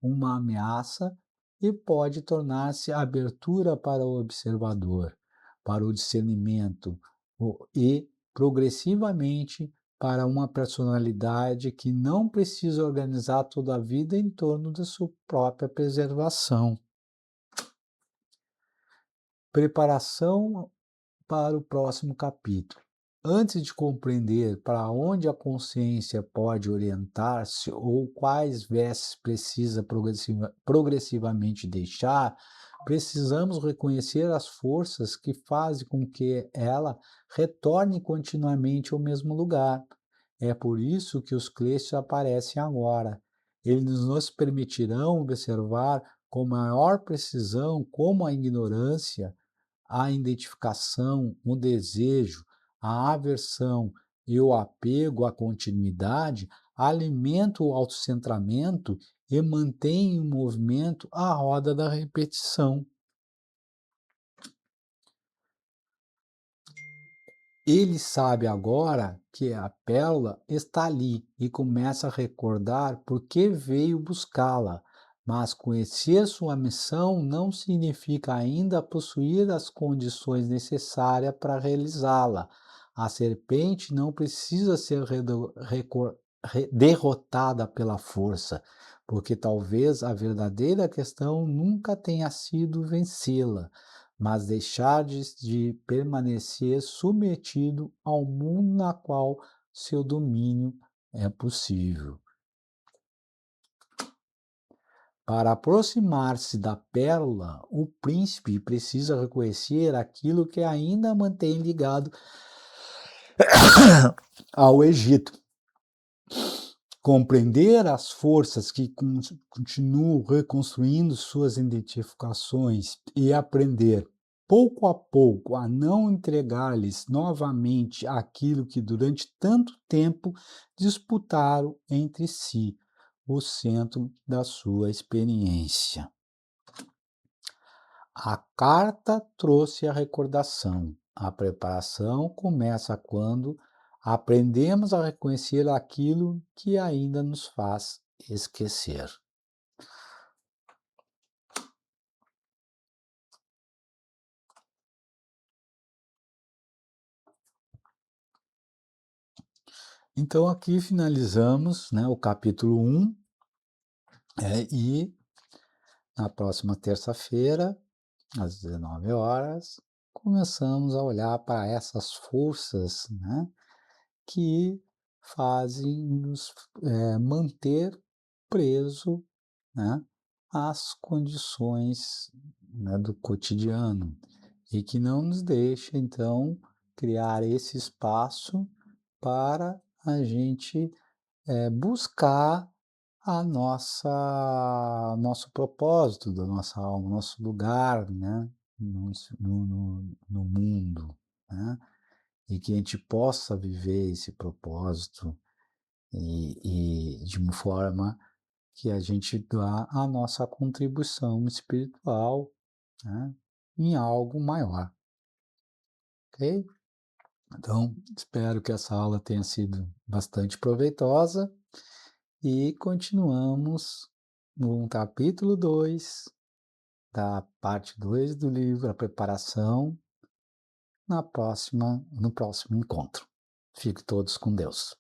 uma ameaça e pode tornar-se abertura para o observador, para o discernimento e, progressivamente, para uma personalidade que não precisa organizar toda a vida em torno da sua própria preservação. Preparação para o próximo capítulo. Antes de compreender para onde a consciência pode orientar-se ou quais vestes precisa progressivamente deixar, precisamos reconhecer as forças que fazem com que ela retorne continuamente ao mesmo lugar. É por isso que os kleshas aparecem agora. Eles nos permitirão observar com maior precisão como a ignorância, a identificação, o desejo, a aversão e o apego à continuidade alimentam o autocentramento e mantêm em movimento a roda da repetição. Ele sabe agora que a pérola está ali e começa a recordar por que veio buscá-la, mas conhecer sua missão não significa ainda possuir as condições necessárias para realizá-la. A serpente não precisa ser derrotada pela força, porque talvez a verdadeira questão nunca tenha sido vencê-la, mas deixar de permanecer submetido ao mundo na qual seu domínio é possível. Para aproximar-se da pérola, o príncipe precisa reconhecer aquilo que ainda mantém ligado ao Egito. Compreender as forças que continuam reconstruindo suas identificações e aprender, pouco a pouco, a não entregar-lhes novamente aquilo que durante tanto tempo disputaram entre si, o centro da sua experiência. A carta trouxe a recordação. A preparação começa quando aprendemos a reconhecer aquilo que ainda nos faz esquecer. Então, aqui finalizamos, né, o capítulo 1, e na próxima terça-feira, às 19 horas, começamos a olhar para essas forças, né, que fazem nos manter preso, né, às condições, né, do cotidiano e que não nos deixa, então, criar esse espaço para a gente, buscar a nosso propósito da nossa alma, nosso lugar, né, no mundo, né, e que a gente possa viver esse propósito e de uma forma que a gente dá a nossa contribuição espiritual, né, em algo maior, ok? Então, espero que essa aula tenha sido bastante proveitosa e continuamos no capítulo 2 da parte 2 do livro, a preparação, no próximo encontro. Fiquem todos com Deus.